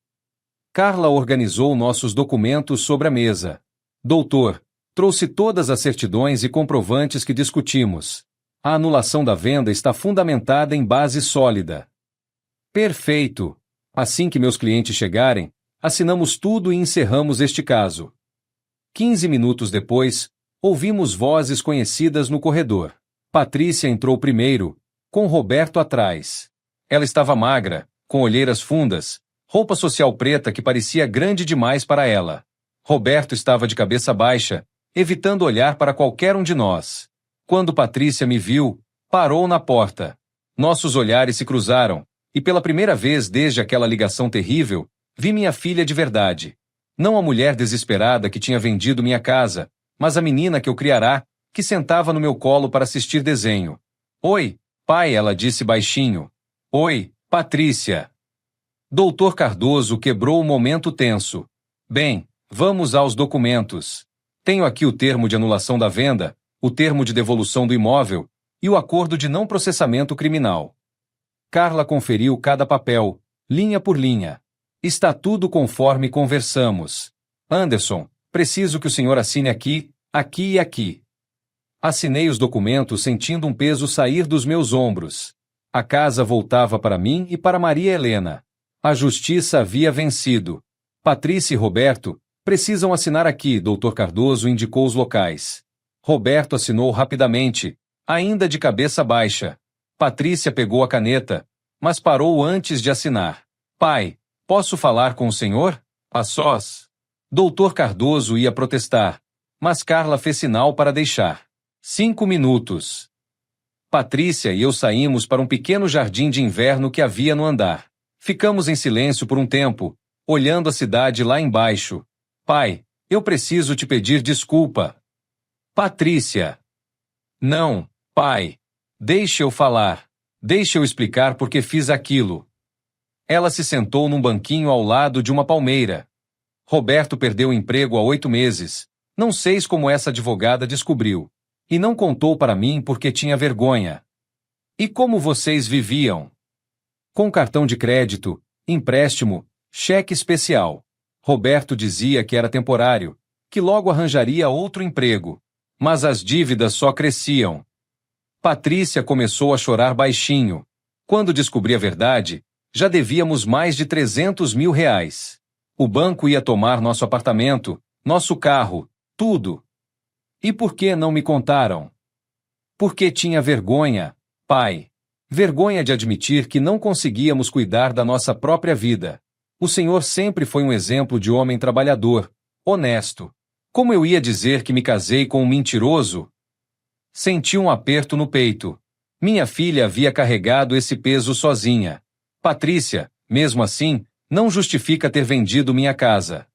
Carla organizou nossos documentos sobre a mesa. Doutor, trouxe todas as certidões e comprovantes que discutimos. A anulação da venda está fundamentada em base sólida. Perfeito. Assim que meus clientes chegarem, assinamos tudo e encerramos este caso. 15 minutos depois, ouvimos vozes conhecidas no corredor. Patrícia entrou primeiro, com Roberto atrás. Ela estava magra, com olheiras fundas, roupa social preta que parecia grande demais para ela. Roberto estava de cabeça baixa, evitando olhar para qualquer um de nós. Quando Patrícia me viu, parou na porta. Nossos olhares se cruzaram, e pela primeira vez desde aquela ligação terrível, vi minha filha de verdade. Não a mulher desesperada que tinha vendido minha casa, mas a menina que eu criará, que sentava no meu colo para assistir desenho. Oi, pai, ela disse baixinho. Oi, Patrícia. Doutor Cardoso quebrou o momento tenso. Bem, vamos aos documentos. Tenho aqui o termo de anulação da venda, o termo de devolução do imóvel e o acordo de não processamento criminal. Carla conferiu cada papel, linha por linha. Está tudo conforme conversamos. Anderson, preciso que o senhor assine aqui, aqui e aqui. Assinei os documentos sentindo um peso sair dos meus ombros. A casa voltava para mim e para Maria Helena. A justiça havia vencido. Patrícia e Roberto precisam assinar aqui, Dr. Cardoso indicou os locais. Roberto assinou rapidamente, ainda de cabeça baixa. Patrícia pegou a caneta, mas parou antes de assinar. Pai, posso falar com o senhor? A sós. Dr. Cardoso ia protestar, mas Carla fez sinal para deixar. 5 minutos. Patrícia e eu saímos para um pequeno jardim de inverno que havia no andar. Ficamos em silêncio por um tempo, olhando a cidade lá embaixo. Pai, eu preciso te pedir desculpa. Patrícia. Não, pai. Deixe eu falar. Deixe eu explicar por que fiz aquilo. Ela se sentou num banquinho ao lado de uma palmeira. Roberto perdeu o emprego há 8 meses. Não sei como essa advogada descobriu. E não contou para mim porque tinha vergonha. E como vocês viviam? Com cartão de crédito, empréstimo, cheque especial. Roberto dizia que era temporário, que logo arranjaria outro emprego. Mas as dívidas só cresciam. Patrícia começou a chorar baixinho. Quando descobri a verdade, já devíamos mais de 300 mil reais. O banco ia tomar nosso apartamento, nosso carro, tudo. E por que não me contaram? Porque tinha vergonha, pai. Vergonha de admitir que não conseguíamos cuidar da nossa própria vida. O senhor sempre foi um exemplo de homem trabalhador, honesto. Como eu ia dizer que me casei com um mentiroso? Senti um aperto no peito. Minha filha havia carregado esse peso sozinha. Patrícia, mesmo assim, não justifica ter vendido minha casa.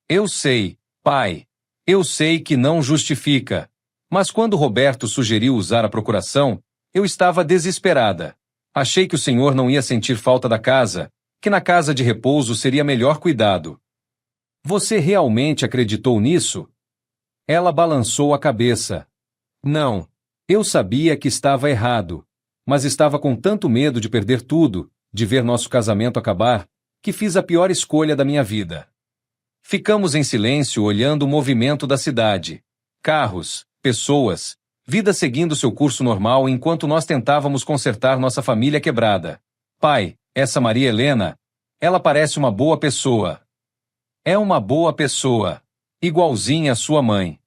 Eu sei, pai. Eu sei que não justifica. Mas quando Roberto sugeriu usar a procuração, eu estava desesperada. Achei que o senhor não ia sentir falta da casa, que na casa de repouso seria melhor cuidado. Você realmente acreditou nisso? Ela balançou a cabeça. Não. Eu sabia que estava errado. Mas estava com tanto medo de perder tudo, de ver nosso casamento acabar, que fiz a pior escolha da minha vida. Ficamos em silêncio olhando o movimento da cidade. Carros, pessoas, vida seguindo seu curso normal enquanto nós tentávamos consertar nossa família quebrada. Pai, essa Maria Helena, ela parece uma boa pessoa. É uma boa pessoa. Igualzinha à sua mãe.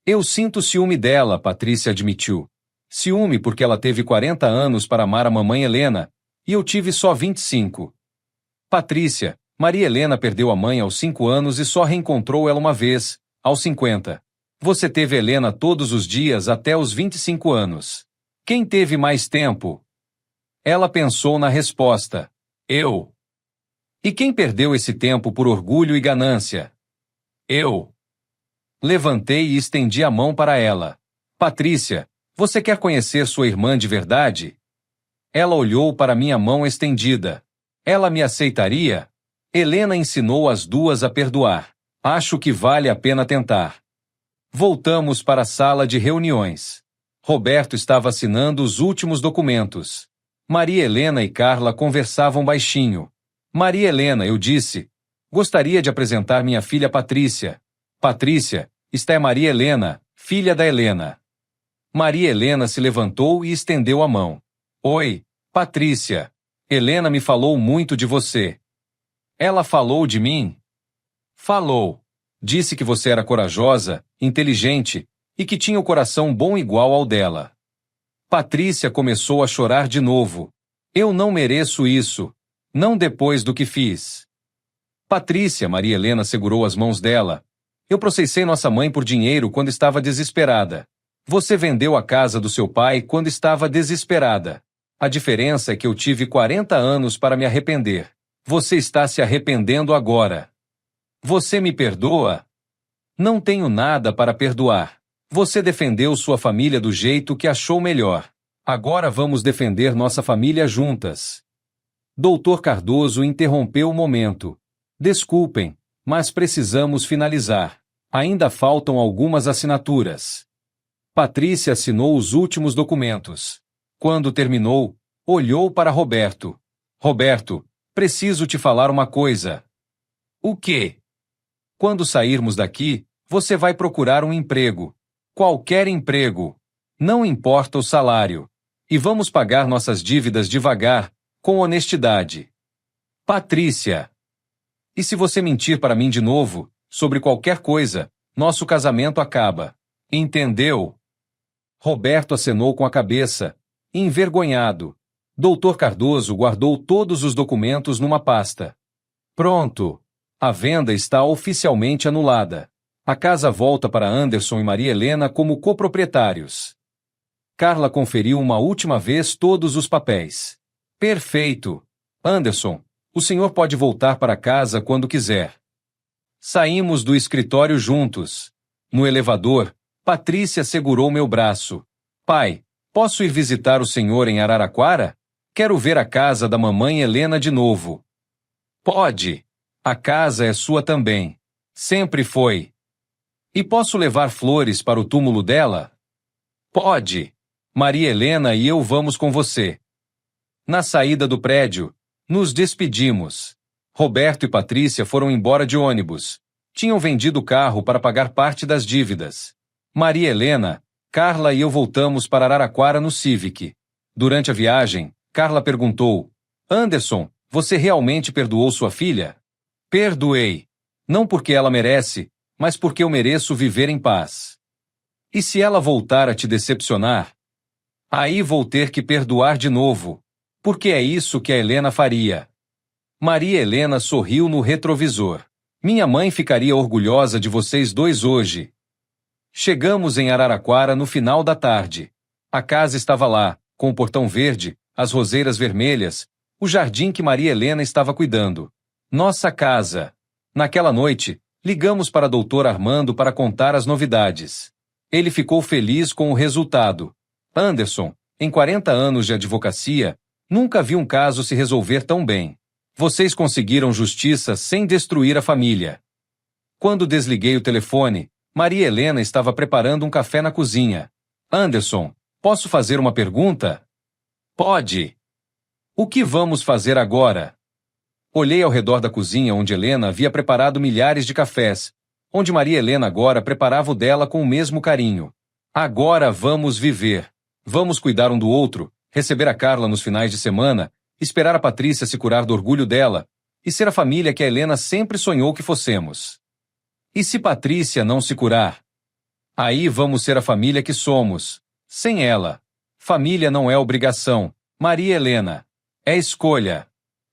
Eu sinto ciúme dela, Patrícia admitiu. Ciúme porque ela teve 40 anos para amar a mamãe Helena, e eu tive só 25. Patrícia, Maria Helena perdeu a mãe aos 5 anos e só reencontrou ela uma vez, aos 50. Você teve Helena todos os dias até os 25 anos. Quem teve mais tempo? Ela pensou na resposta. Eu. E quem perdeu esse tempo por orgulho e ganância? Eu. Levantei e estendi a mão para ela. Patrícia, você quer conhecer sua irmã de verdade? Ela olhou para minha mão estendida. Ela me aceitaria? Helena ensinou as duas a perdoar. Acho que vale a pena tentar. Voltamos para a sala de reuniões. Roberto estava assinando os últimos documentos. Maria Helena e Carla conversavam baixinho. Maria Helena, eu disse. Gostaria de apresentar minha filha Patrícia. Patrícia, esta é Maria Helena, filha da Helena. Maria Helena se levantou e estendeu a mão. Oi, Patrícia. Helena me falou muito de você. Ela falou de mim? Falou. Disse que você era corajosa, inteligente e que tinha o coração bom igual ao dela. Patrícia começou a chorar de novo. Eu não mereço isso. Não depois do que fiz. Patrícia, Maria Helena segurou as mãos dela. Eu processei nossa mãe por dinheiro quando estava desesperada. Você vendeu a casa do seu pai quando estava desesperada. A diferença é que eu tive 40 anos para me arrepender. Você está se arrependendo agora. Você me perdoa? Não tenho nada para perdoar. Você defendeu sua família do jeito que achou melhor. Agora vamos defender nossa família juntas. Doutor Cardoso interrompeu o momento. Desculpem, mas precisamos finalizar. Ainda faltam algumas assinaturas. Patrícia assinou os últimos documentos. Quando terminou, olhou para Roberto. Roberto, preciso te falar uma coisa. O quê? Quando sairmos daqui, você vai procurar um emprego. Qualquer emprego. Não importa o salário. E vamos pagar nossas dívidas devagar, com honestidade. Patrícia. E se você mentir para mim de novo, sobre qualquer coisa, nosso casamento acaba. Entendeu? Roberto acenou com a cabeça, envergonhado. Doutor Cardoso guardou todos os documentos numa pasta. Pronto. A venda está oficialmente anulada. A casa volta para Anderson e Maria Helena como coproprietários. Carla conferiu uma última vez todos os papéis. Perfeito. Anderson, o senhor pode voltar para casa quando quiser. Saímos do escritório juntos. No elevador, Patrícia segurou meu braço. Pai, posso ir visitar o senhor em Araraquara? Quero ver a casa da mamãe Helena de novo. Pode. A casa é sua também. Sempre foi. E posso levar flores para o túmulo dela? Pode. Maria Helena e eu vamos com você. Na saída do prédio, nos despedimos. Roberto e Patrícia foram embora de ônibus. Tinham vendido o carro para pagar parte das dívidas. Maria Helena, Carla e eu voltamos para Araraquara no Civic. Durante a viagem, Carla perguntou: Anderson, você realmente perdoou sua filha? Perdoei. Não porque ela merece, mas porque eu mereço viver em paz. E se ela voltar a te decepcionar? Aí vou ter que perdoar de novo. Porque é isso que a Helena faria. Maria Helena sorriu no retrovisor. Minha mãe ficaria orgulhosa de vocês dois hoje. Chegamos em Araraquara no final da tarde. A casa estava lá, com o portão verde, as roseiras vermelhas, o jardim que Maria Helena estava cuidando. Nossa casa. Naquela noite, ligamos para Dr. Armando para contar as novidades. Ele ficou feliz com o resultado. Anderson, em 40 anos de advocacia, nunca vi um caso se resolver tão bem. Vocês conseguiram justiça sem destruir a família. Quando desliguei o telefone, Maria Helena estava preparando um café na cozinha. Anderson, posso fazer uma pergunta? Pode. O que vamos fazer agora? Olhei ao redor da cozinha onde Helena havia preparado milhares de cafés, onde Maria Helena agora preparava o dela com o mesmo carinho. Agora vamos viver. Vamos cuidar um do outro, receber a Carla nos finais de semana, esperar a Patrícia se curar do orgulho dela, e ser a família que a Helena sempre sonhou que fossemos. E se Patrícia não se curar? Aí vamos ser a família que somos. Sem ela. Família não é obrigação, Maria Helena. É escolha.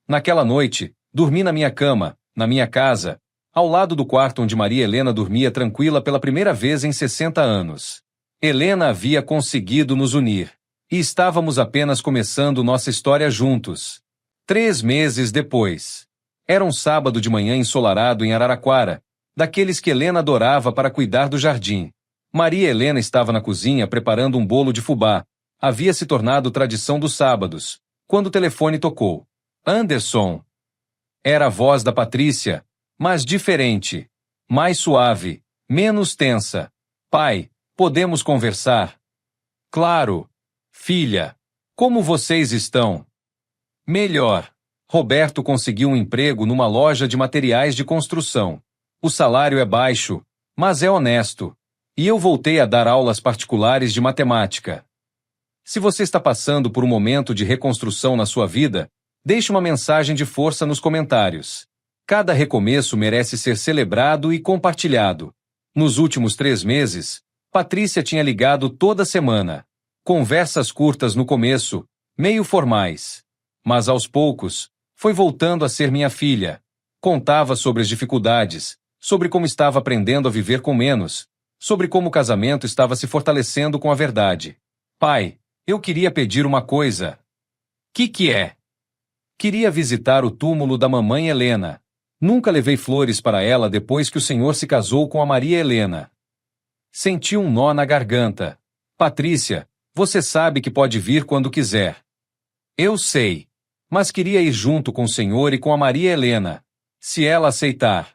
Naquela noite, dormi na minha cama, na minha casa, ao lado do quarto onde Maria Helena dormia tranquila pela primeira vez em 60 anos. Helena havia conseguido nos unir. E estávamos apenas começando nossa história juntos. 3 meses depois. Era um sábado de manhã ensolarado em Araraquara, daqueles que Helena adorava para cuidar do jardim. Maria Helena estava na cozinha preparando um bolo de fubá. Havia se tornado tradição dos sábados, quando o telefone tocou. Anderson. Era a voz da Patrícia, mas diferente. Mais suave, menos tensa. Pai, podemos conversar? Claro. Filha, como vocês estão? Melhor. Roberto conseguiu um emprego numa loja de materiais de construção. O salário é baixo, mas é honesto. E eu voltei a dar aulas particulares de matemática. Se você está passando por um momento de reconstrução na sua vida, deixe uma mensagem de força nos comentários. Cada recomeço merece ser celebrado e compartilhado. Nos últimos 3 meses, Patrícia tinha ligado toda semana. Conversas curtas no começo, meio formais. Mas aos poucos, foi voltando a ser minha filha. Contava sobre as dificuldades, sobre como estava aprendendo a viver com menos, sobre como o casamento estava se fortalecendo com a verdade. Pai, eu queria pedir uma coisa. Que é? Queria visitar o túmulo da mamãe Helena. Nunca levei flores para ela depois que o senhor se casou com a Maria Helena. Senti um nó na garganta. Patrícia, você sabe que pode vir quando quiser. Eu sei. Mas queria ir junto com o senhor e com a Maria Helena. Se ela aceitar.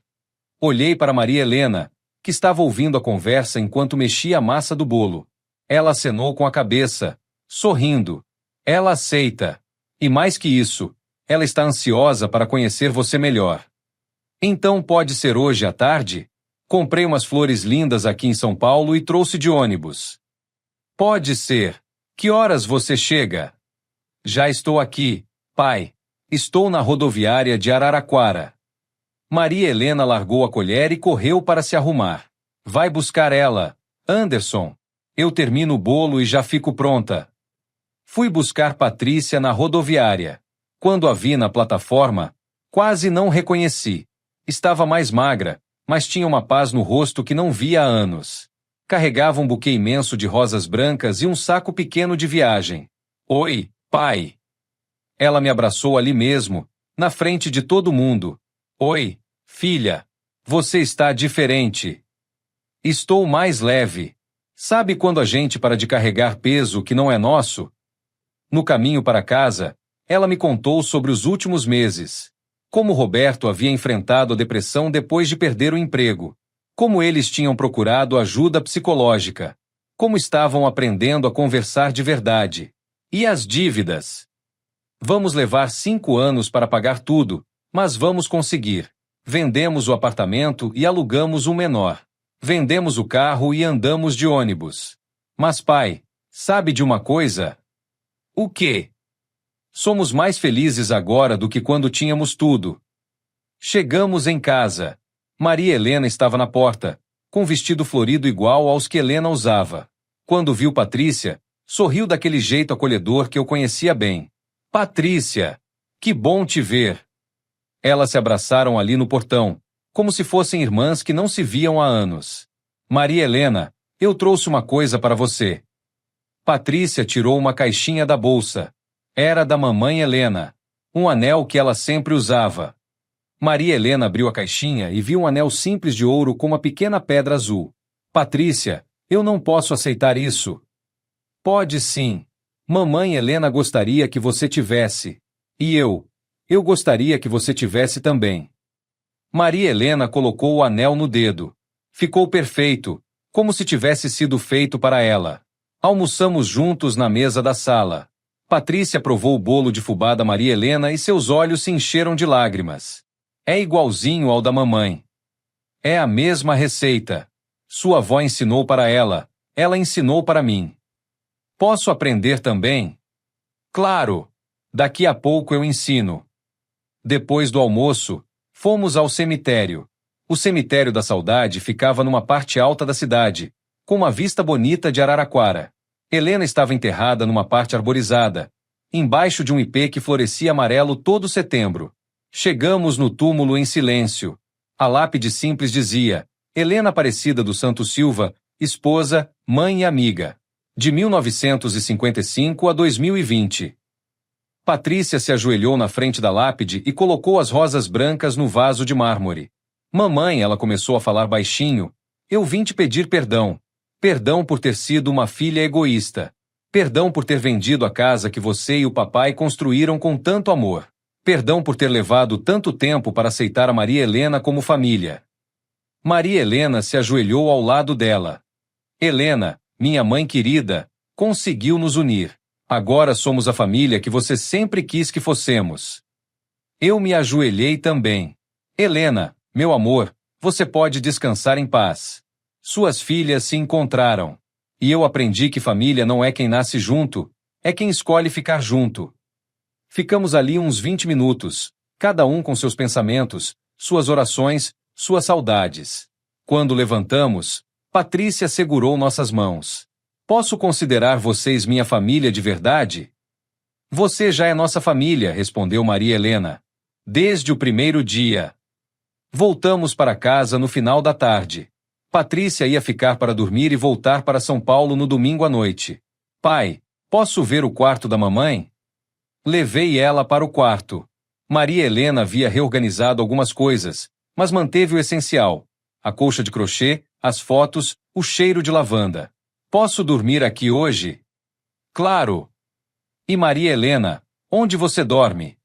Olhei para Maria Helena, que estava ouvindo a conversa enquanto mexia a massa do bolo. Ela acenou com a cabeça, sorrindo. Ela aceita. E mais que isso, ela está ansiosa para conhecer você melhor. Então pode ser hoje à tarde? Comprei umas flores lindas aqui em São Paulo e trouxe de ônibus. Pode ser. Que horas você chega? Já estou aqui, pai. Estou na rodoviária de Araraquara. Maria Helena largou a colher e correu para se arrumar. Vai buscar ela, Anderson. Eu termino o bolo e já fico pronta. Fui buscar Patrícia na rodoviária. Quando a vi na plataforma, quase não reconheci. Estava mais magra, mas tinha uma paz no rosto que não via há anos. Carregava um buquê imenso de rosas brancas e um saco pequeno de viagem. Oi, pai. Ela me abraçou ali mesmo, na frente de todo mundo. Oi, filha. Você está diferente. Estou mais leve. Sabe quando a gente para de carregar peso que não é nosso? No caminho para casa, ela me contou sobre os últimos meses. Como Roberto havia enfrentado a depressão depois de perder o emprego. Como eles tinham procurado ajuda psicológica. Como estavam aprendendo a conversar de verdade. E as dívidas? Vamos levar 5 anos para pagar tudo, mas vamos conseguir. Vendemos o apartamento e alugamos um menor. Vendemos o carro e andamos de ônibus. Mas pai, sabe de uma coisa? O quê? Somos mais felizes agora do que quando tínhamos tudo. Chegamos em casa. Maria Helena estava na porta, com vestido florido igual aos que Helena usava. Quando viu Patrícia, sorriu daquele jeito acolhedor que eu conhecia bem. Patrícia, que bom te ver. Elas se abraçaram ali no portão, como se fossem irmãs que não se viam há anos. Maria Helena, Eu trouxe uma coisa para você. Patrícia tirou uma caixinha da bolsa. Era da mamãe Helena. Um anel que ela sempre usava. Maria Helena abriu a caixinha e viu um anel simples de ouro com uma pequena pedra azul. Patrícia, eu não posso aceitar isso. Pode sim. Mamãe Helena gostaria que você tivesse. E eu gostaria que você tivesse também. Maria Helena colocou o anel no dedo. Ficou perfeito, como se tivesse sido feito para ela. Almoçamos juntos na mesa da sala. Patrícia provou o bolo de fubá da Maria Helena e seus olhos se encheram de lágrimas. É igualzinho ao da mamãe. É a mesma receita. Sua avó ensinou para ela ensinou para mim. Posso aprender também? Claro! Daqui a pouco eu ensino. Depois do almoço, fomos ao cemitério. O cemitério da Saudade ficava numa parte alta da cidade, com uma vista bonita de Araraquara. Helena estava enterrada numa parte arborizada, embaixo de um ipê que florescia amarelo todo setembro. Chegamos no túmulo em silêncio. A lápide simples dizia: Helena Aparecida dos Santos Silva, esposa, mãe e amiga. De 1955 a 2020. Patrícia se ajoelhou na frente da lápide e colocou as rosas brancas no vaso de mármore. Mamãe, ela começou a falar baixinho, eu vim te pedir perdão. Perdão por ter sido uma filha egoísta. Perdão por ter vendido a casa que você e o papai construíram com tanto amor. Perdão por ter levado tanto tempo para aceitar a Maria Helena como família. Maria Helena se ajoelhou ao lado dela. Helena, minha mãe querida, conseguiu nos unir. Agora somos a família que você sempre quis que fossemos. Eu me ajoelhei também. Helena, meu amor, você pode descansar em paz. Suas filhas se encontraram. E eu aprendi que família não é quem nasce junto, é quem escolhe ficar junto. Ficamos ali uns 20 minutos, cada um com seus pensamentos, suas orações, suas saudades. Quando levantamos, Patrícia segurou nossas mãos. Posso considerar vocês minha família de verdade? Você já é nossa família, respondeu Maria Helena. Desde o primeiro dia. Voltamos para casa no final da tarde. Patrícia ia ficar para dormir e voltar para São Paulo no domingo à noite. Pai, posso ver o quarto da mamãe? Levei ela para o quarto. Maria Helena havia reorganizado algumas coisas, mas manteve o essencial: a colcha de crochê, as fotos, o cheiro de lavanda. Posso dormir aqui hoje? Claro! E Maria Helena, onde você dorme?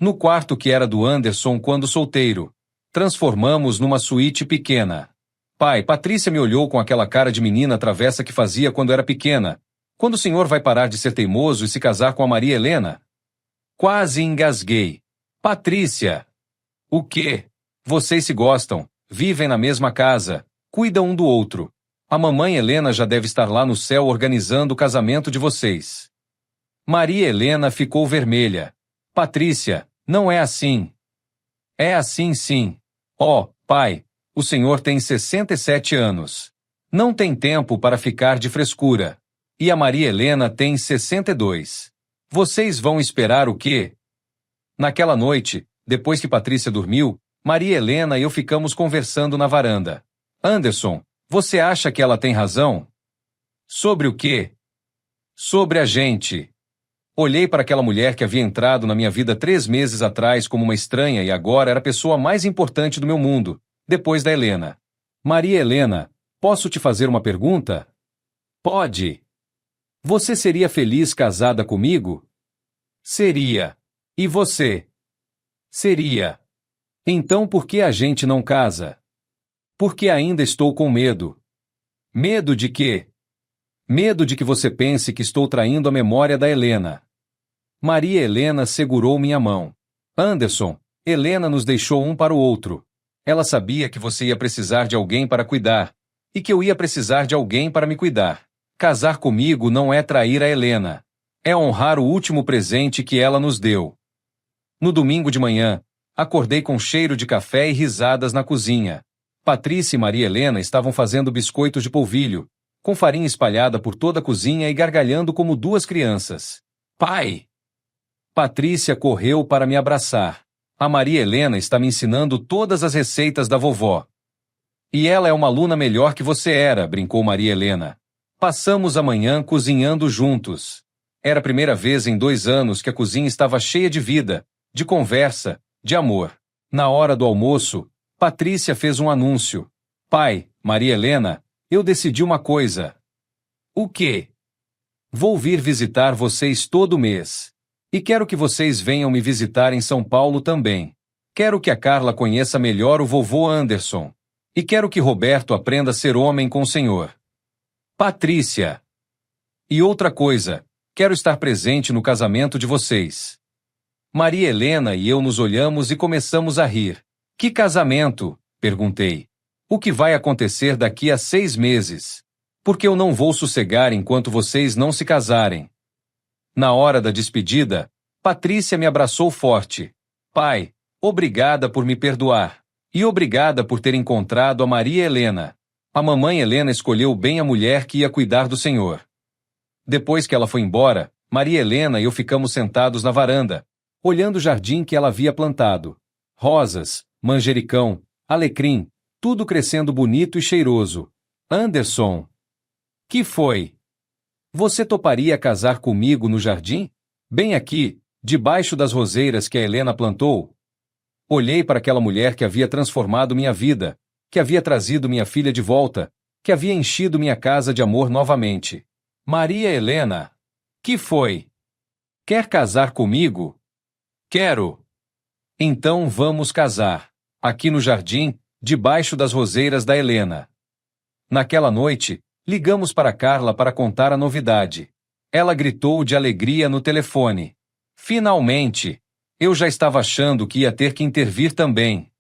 No quarto que era do Anderson quando solteiro. Transformamos numa suíte pequena. Pai, Patrícia me olhou com aquela cara de menina travessa que fazia quando era pequena. Quando o senhor vai parar de ser teimoso e se casar com a Maria Helena? Quase engasguei. Patrícia! O quê? Vocês se gostam, vivem na mesma casa, cuidam um do outro. A mamãe Helena já deve estar lá no céu organizando o casamento de vocês. Maria Helena ficou vermelha. Patrícia, não é assim. É assim sim. Oh, pai, o senhor tem 67 anos. Não tem tempo para ficar de frescura. E a Maria Helena tem 62. Vocês vão esperar o quê? Naquela noite, depois que Patrícia dormiu, Maria Helena e eu ficamos conversando na varanda. Anderson, você acha que ela tem razão? Sobre o quê? Sobre a gente. Olhei para aquela mulher que havia entrado na minha vida 3 meses atrás como uma estranha e agora era a pessoa mais importante do meu mundo, depois da Helena. Maria Helena, posso te fazer uma pergunta? Pode. Você seria feliz casada comigo? Seria. E você? Seria. Então por que a gente não casa? Porque ainda estou com medo. Medo de quê? Medo de que você pense que estou traindo a memória da Helena. Maria Helena segurou minha mão. Anderson, Helena nos deixou um para o outro. Ela sabia que você ia precisar de alguém para cuidar, e que eu ia precisar de alguém para me cuidar. Casar comigo não é trair a Helena. É honrar o último presente que ela nos deu. No domingo de manhã, acordei com cheiro de café e risadas na cozinha. Patrícia e Maria Helena estavam fazendo biscoitos de polvilho, com farinha espalhada por toda a cozinha e gargalhando como 2 crianças. Pai! Patrícia correu para me abraçar. A Maria Helena está me ensinando todas as receitas da vovó. E ela é uma aluna melhor que você era, brincou Maria Helena. Passamos a manhã cozinhando juntos. Era a primeira vez em 2 anos que a cozinha estava cheia de vida, de conversa, de amor. Na hora do almoço, Patrícia fez um anúncio. Pai, Maria Helena, eu decidi uma coisa. O quê? Vou vir visitar vocês todo mês. E quero que vocês venham me visitar em São Paulo também. Quero que a Carla conheça melhor o vovô Anderson. E quero que Roberto aprenda a ser homem com o Senhor. Patrícia. E outra coisa, quero estar presente no casamento de vocês. Maria Helena e eu nos olhamos e começamos a rir. Que casamento? Perguntei. O que vai acontecer daqui a 6 meses? Porque eu não vou sossegar enquanto vocês não se casarem. Na hora da despedida, Patrícia me abraçou forte. Pai, obrigada por me perdoar. E obrigada por ter encontrado a Maria Helena. A mamãe Helena escolheu bem a mulher que ia cuidar do Senhor. Depois que ela foi embora, Maria Helena e eu ficamos sentados na varanda, olhando o jardim que ela havia plantado. Rosas, manjericão, alecrim, tudo crescendo bonito e cheiroso. Anderson. Que foi? Você toparia casar comigo no jardim? Bem aqui, debaixo das roseiras que a Helena plantou? Olhei para aquela mulher que havia transformado minha vida, que havia trazido minha filha de volta, que havia enchido minha casa de amor novamente. Maria Helena. Que foi? Quer casar comigo? Quero. Então vamos casar. Aqui no jardim, debaixo das roseiras da Helena. Naquela noite, ligamos para Carla para contar a novidade. Ela gritou de alegria no telefone. Finalmente! Eu já estava achando que ia ter que intervir também.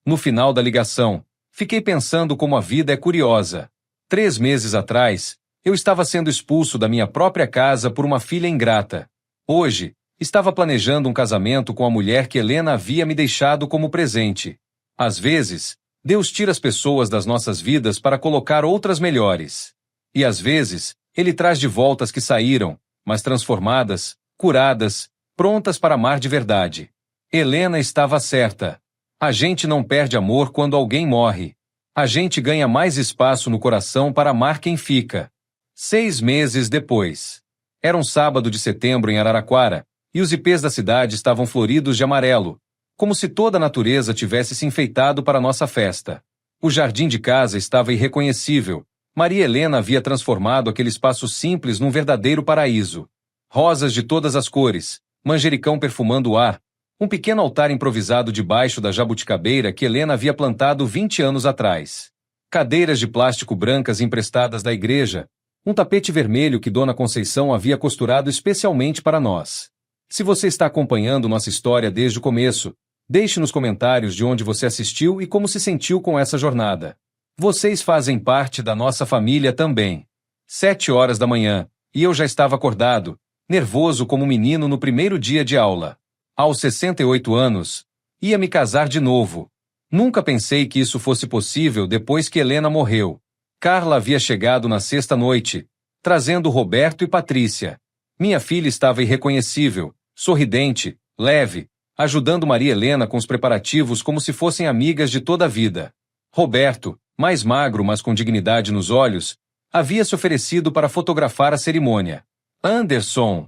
No final da ligação, fiquei pensando como a vida é curiosa. 3 meses atrás, eu estava sendo expulso da minha própria casa por uma filha ingrata. Hoje, estava planejando um casamento com a mulher que Helena havia me deixado como presente. Às vezes, Deus tira as pessoas das nossas vidas para colocar outras melhores. E às vezes, Ele traz de volta as que saíram, mas transformadas, curadas, prontas para amar de verdade. Helena estava certa. A gente não perde amor quando alguém morre. A gente ganha mais espaço no coração para amar quem fica. 6 meses depois. Era um sábado de setembro em Araraquara, e os ipês da cidade estavam floridos de amarelo, como se toda a natureza tivesse se enfeitado para nossa festa. O jardim de casa estava irreconhecível. Maria Helena havia transformado aquele espaço simples num verdadeiro paraíso. Rosas de todas as cores, manjericão perfumando o ar, um pequeno altar improvisado debaixo da jabuticabeira que Helena havia plantado 20 anos atrás. Cadeiras de plástico brancas emprestadas da igreja, um tapete vermelho que Dona Conceição havia costurado especialmente para nós. Se você está acompanhando nossa história desde o começo, deixe nos comentários de onde você assistiu e como se sentiu com essa jornada. Vocês fazem parte da nossa família também. 7 horas da manhã, e eu já estava acordado, nervoso como um menino no primeiro dia de aula. Aos 68 anos, ia me casar de novo. Nunca pensei que isso fosse possível depois que Helena morreu. Carla havia chegado na sexta noite, trazendo Roberto e Patrícia. Minha filha estava irreconhecível, sorridente, leve, ajudando Maria Helena com os preparativos como se fossem amigas de toda a vida. Roberto, mais magro mas com dignidade nos olhos, havia se oferecido para fotografar a cerimônia. Anderson.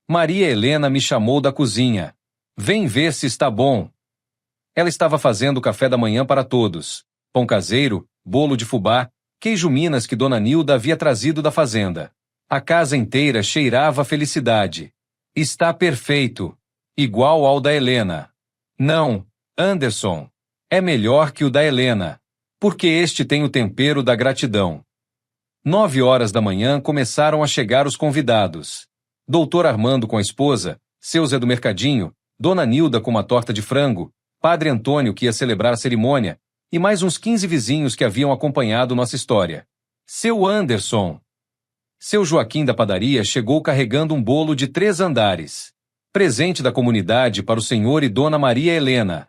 Maria Helena me chamou da cozinha. Vem ver se está bom. Ela estava fazendo o café da manhã para todos. Pão caseiro, bolo de fubá, queijo Minas que Dona Nilda havia trazido da fazenda. A casa inteira cheirava a felicidade. Está perfeito. Igual ao da Helena. Não, Anderson. É melhor que o da Helena. Porque este tem o tempero da gratidão. 9 horas da manhã começaram a chegar os convidados. Doutor Armando com a esposa, seu Zé do Mercadinho, Dona Nilda com uma torta de frango, Padre Antônio que ia celebrar a cerimônia, e mais uns 15 vizinhos que haviam acompanhado nossa história. Seu Anderson. Seu Joaquim da padaria chegou carregando um bolo de 3 andares. Presente da comunidade para o senhor e Dona Maria Helena.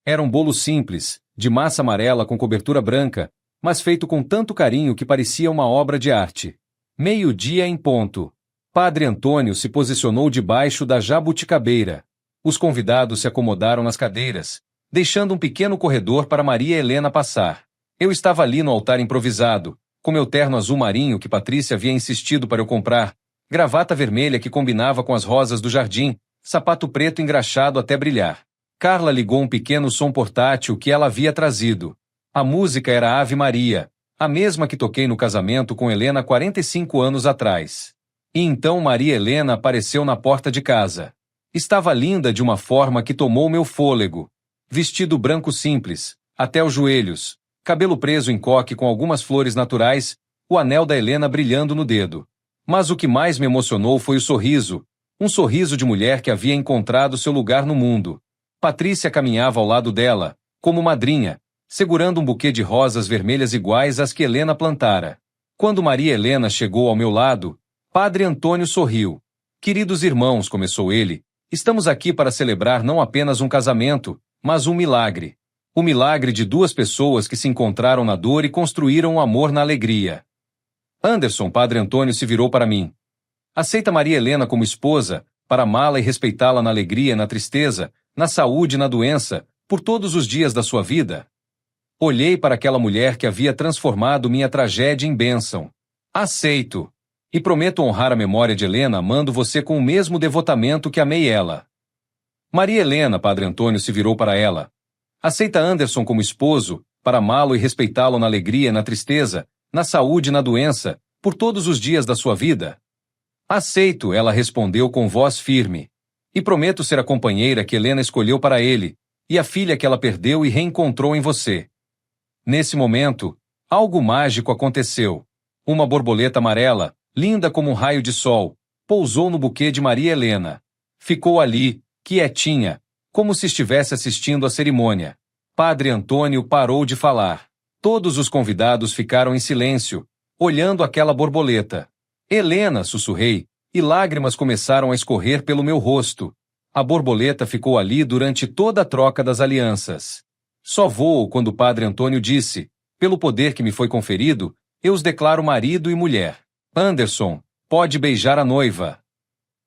Era um bolo simples, de massa amarela com cobertura branca, mas feito com tanto carinho que parecia uma obra de arte. 12:00 em ponto. Padre Antônio se posicionou debaixo da jabuticabeira. Os convidados se acomodaram nas cadeiras, deixando um pequeno corredor para Maria Helena passar. Eu estava ali no altar improvisado, com meu terno azul marinho que Patrícia havia insistido para eu comprar, gravata vermelha que combinava com as rosas do jardim, sapato preto engraxado até brilhar. Carla ligou um pequeno som portátil que ela havia trazido. A música era Ave Maria, a mesma que toquei no casamento com Helena 45 anos atrás. E então Maria Helena apareceu na porta de casa. Estava linda de uma forma que tomou meu fôlego. Vestido branco simples, até os joelhos, cabelo preso em coque com algumas flores naturais, o anel da Helena brilhando no dedo. Mas o que mais me emocionou foi o sorriso, um sorriso de mulher que havia encontrado seu lugar no mundo. Patrícia caminhava ao lado dela, como madrinha, segurando um buquê de rosas vermelhas iguais às que Helena plantara. Quando Maria Helena chegou ao meu lado, Padre Antônio sorriu. Queridos irmãos, começou ele, estamos aqui para celebrar não apenas um casamento, mas um milagre. O milagre de duas pessoas que se encontraram na dor e construíram o amor na alegria. Anderson, Padre Antônio se virou para mim. Aceita Maria Helena como esposa, para amá-la e respeitá-la na alegria e na tristeza, na saúde e na doença, por todos os dias da sua vida? Olhei para aquela mulher que havia transformado minha tragédia em bênção. Aceito. E prometo honrar a memória de Helena amando você com o mesmo devotamento que amei ela. Maria Helena, Padre Antônio se virou para ela. Aceita Anderson como esposo, para amá-lo e respeitá-lo na alegria e na tristeza, na saúde e na doença, por todos os dias da sua vida? Aceito, ela respondeu com voz firme. E prometo ser a companheira que Helena escolheu para ele, e a filha que ela perdeu e reencontrou em você. Nesse momento, algo mágico aconteceu. Uma borboleta amarela, linda como um raio de sol, pousou no buquê de Maria Helena. Ficou ali, quietinha, como se estivesse assistindo à cerimônia. Padre Antônio parou de falar. Todos os convidados ficaram em silêncio, olhando aquela borboleta. Helena, sussurrei, e lágrimas começaram a escorrer pelo meu rosto. A borboleta ficou ali durante toda a troca das alianças. Só voou quando o Padre Antônio disse, pelo poder que me foi conferido, eu os declaro marido e mulher. Anderson, pode beijar a noiva.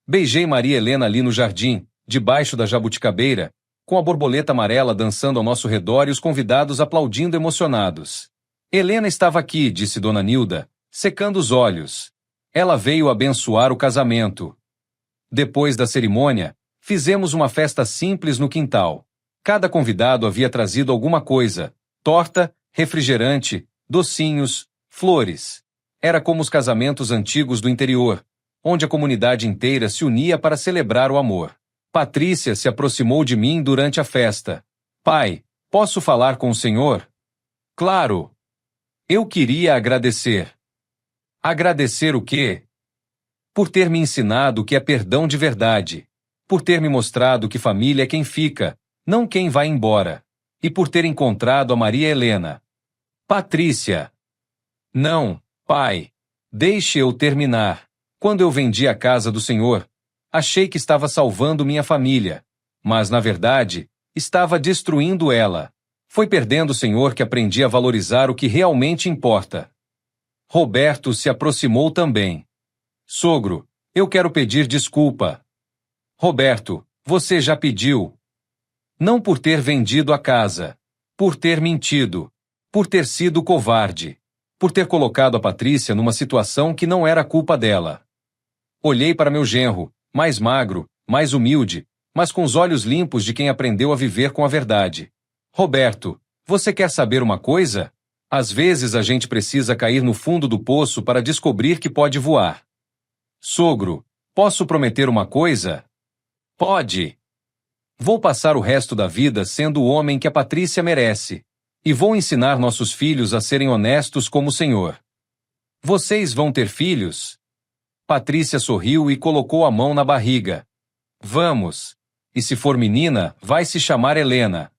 Beijei Maria Helena ali no jardim, debaixo da jabuticabeira, com a borboleta amarela dançando ao nosso redor e os convidados aplaudindo emocionados. Helena estava aqui, disse Dona Nilda, secando os olhos. Ela veio abençoar o casamento. Depois da cerimônia, fizemos uma festa simples no quintal. Cada convidado havia trazido alguma coisa: torta, refrigerante, docinhos, flores. Era como os casamentos antigos do interior, onde a comunidade inteira se unia para celebrar o amor. Patrícia se aproximou de mim durante a festa. Pai, posso falar com o senhor? Claro. Eu queria agradecer. Agradecer o quê? Por ter me ensinado o que é perdão de verdade. Por ter me mostrado que família é quem fica, não quem vai embora. E por ter encontrado a Maria Helena. Patrícia. Não, pai. Deixe eu terminar. Quando eu vendi a casa do senhor, achei que estava salvando minha família. Mas, na verdade, estava destruindo ela. Foi perdendo o senhor que aprendi a valorizar o que realmente importa. Roberto se aproximou também. Sogro, eu quero pedir desculpa. Roberto, você já pediu. Não por ter vendido a casa. Por ter mentido. Por ter sido covarde. Por ter colocado a Patrícia numa situação que não era culpa dela. Olhei para meu genro, mais magro, mais humilde, mas com os olhos limpos de quem aprendeu a viver com a verdade. Roberto, você quer saber uma coisa? Às vezes a gente precisa cair no fundo do poço para descobrir que pode voar. Sogro, posso prometer uma coisa? Pode. Vou passar o resto da vida sendo o homem que a Patrícia merece. E vou ensinar nossos filhos a serem honestos como o Senhor. Vocês vão ter filhos? Patrícia sorriu e colocou a mão na barriga. Vamos. E se for menina, vai se chamar Helena.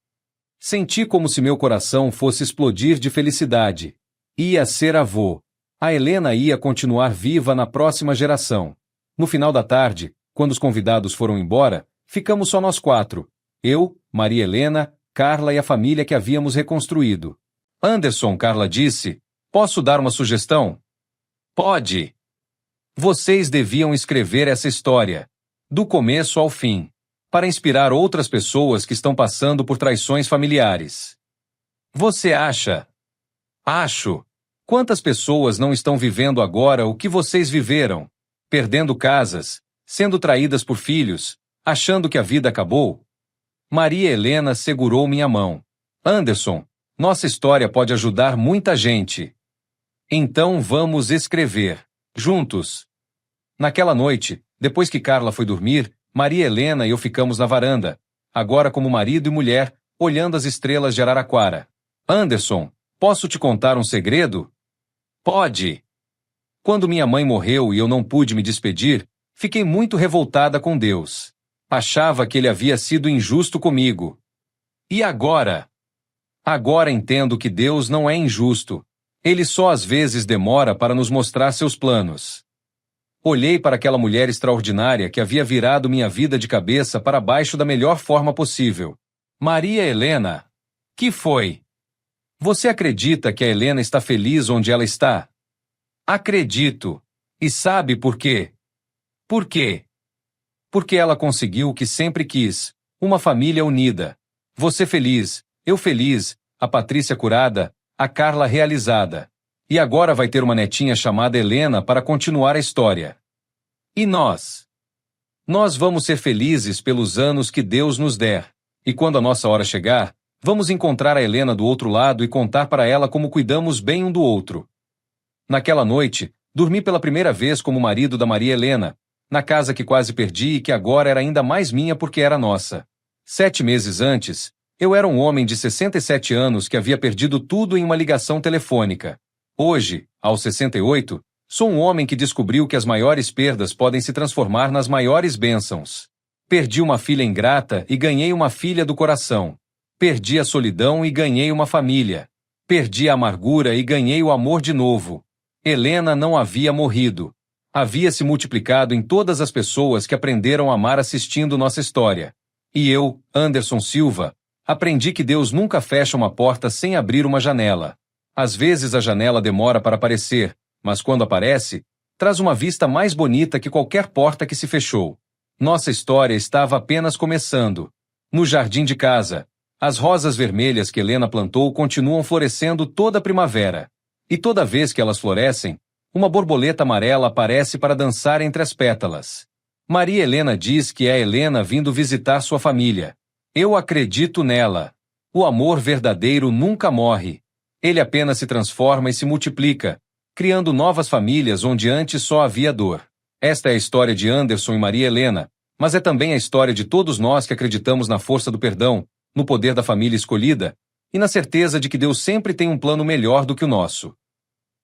Senti como se meu coração fosse explodir de felicidade. Ia ser avô. A Helena ia continuar viva na próxima geração. No final da tarde, quando os convidados foram embora, ficamos só nós quatro. Eu, Maria Helena, Carla e a família que havíamos reconstruído. Anderson, Carla disse, posso dar uma sugestão? Pode. Vocês deviam escrever essa história, do começo ao fim, para inspirar outras pessoas que estão passando por traições familiares. Você acha? Acho. Quantas pessoas não estão vivendo agora o que vocês viveram? Perdendo casas, sendo traídas por filhos, achando que a vida acabou? Maria Helena segurou minha mão. Anderson, nossa história pode ajudar muita gente. Então vamos escrever. Juntos. Naquela noite, depois que Carla foi dormir, Maria Helena e eu ficamos na varanda, agora como marido e mulher, olhando as estrelas de Araraquara. Anderson, posso te contar um segredo? Pode. Quando minha mãe morreu e eu não pude me despedir, fiquei muito revoltada com Deus. Achava que ele havia sido injusto comigo. E agora? Agora entendo que Deus não é injusto. Ele só às vezes demora para nos mostrar seus planos. Olhei para aquela mulher extraordinária que havia virado minha vida de cabeça para baixo da melhor forma possível. Maria Helena. Que foi? Você acredita que a Helena está feliz onde ela está? Acredito. E sabe por quê? Por quê? Porque ela conseguiu o que sempre quis, uma família unida. Você feliz, eu feliz, a Patrícia curada, a Carla realizada. E agora vai ter uma netinha chamada Helena para continuar a história. E nós? Nós vamos ser felizes pelos anos que Deus nos der. E quando a nossa hora chegar, vamos encontrar a Helena do outro lado e contar para ela como cuidamos bem um do outro. Naquela noite, dormi pela primeira vez como marido da Maria Helena, na casa que quase perdi e que agora era ainda mais minha porque era nossa. 7 meses antes, eu era um homem de 67 anos que havia perdido tudo em uma ligação telefônica. Hoje, aos 68, sou um homem que descobriu que as maiores perdas podem se transformar nas maiores bênçãos. Perdi uma filha ingrata e ganhei uma filha do coração. Perdi a solidão e ganhei uma família. Perdi a amargura e ganhei o amor de novo. Helena não havia morrido. Havia se multiplicado em todas as pessoas que aprenderam a amar assistindo nossa história. E eu, Anderson Silva, aprendi que Deus nunca fecha uma porta sem abrir uma janela. Às vezes a janela demora para aparecer, mas quando aparece, traz uma vista mais bonita que qualquer porta que se fechou. Nossa história estava apenas começando. No jardim de casa, as rosas vermelhas que Helena plantou continuam florescendo toda a primavera. E toda vez que elas florescem, uma borboleta amarela aparece para dançar entre as pétalas. Maria Helena diz que é a Helena vindo visitar sua família. Eu acredito nela. O amor verdadeiro nunca morre. Ele apenas se transforma e se multiplica, criando novas famílias onde antes só havia dor. Esta é a história de Anderson e Maria Helena, mas é também a história de todos nós que acreditamos na força do perdão, no poder da família escolhida e na certeza de que Deus sempre tem um plano melhor do que o nosso.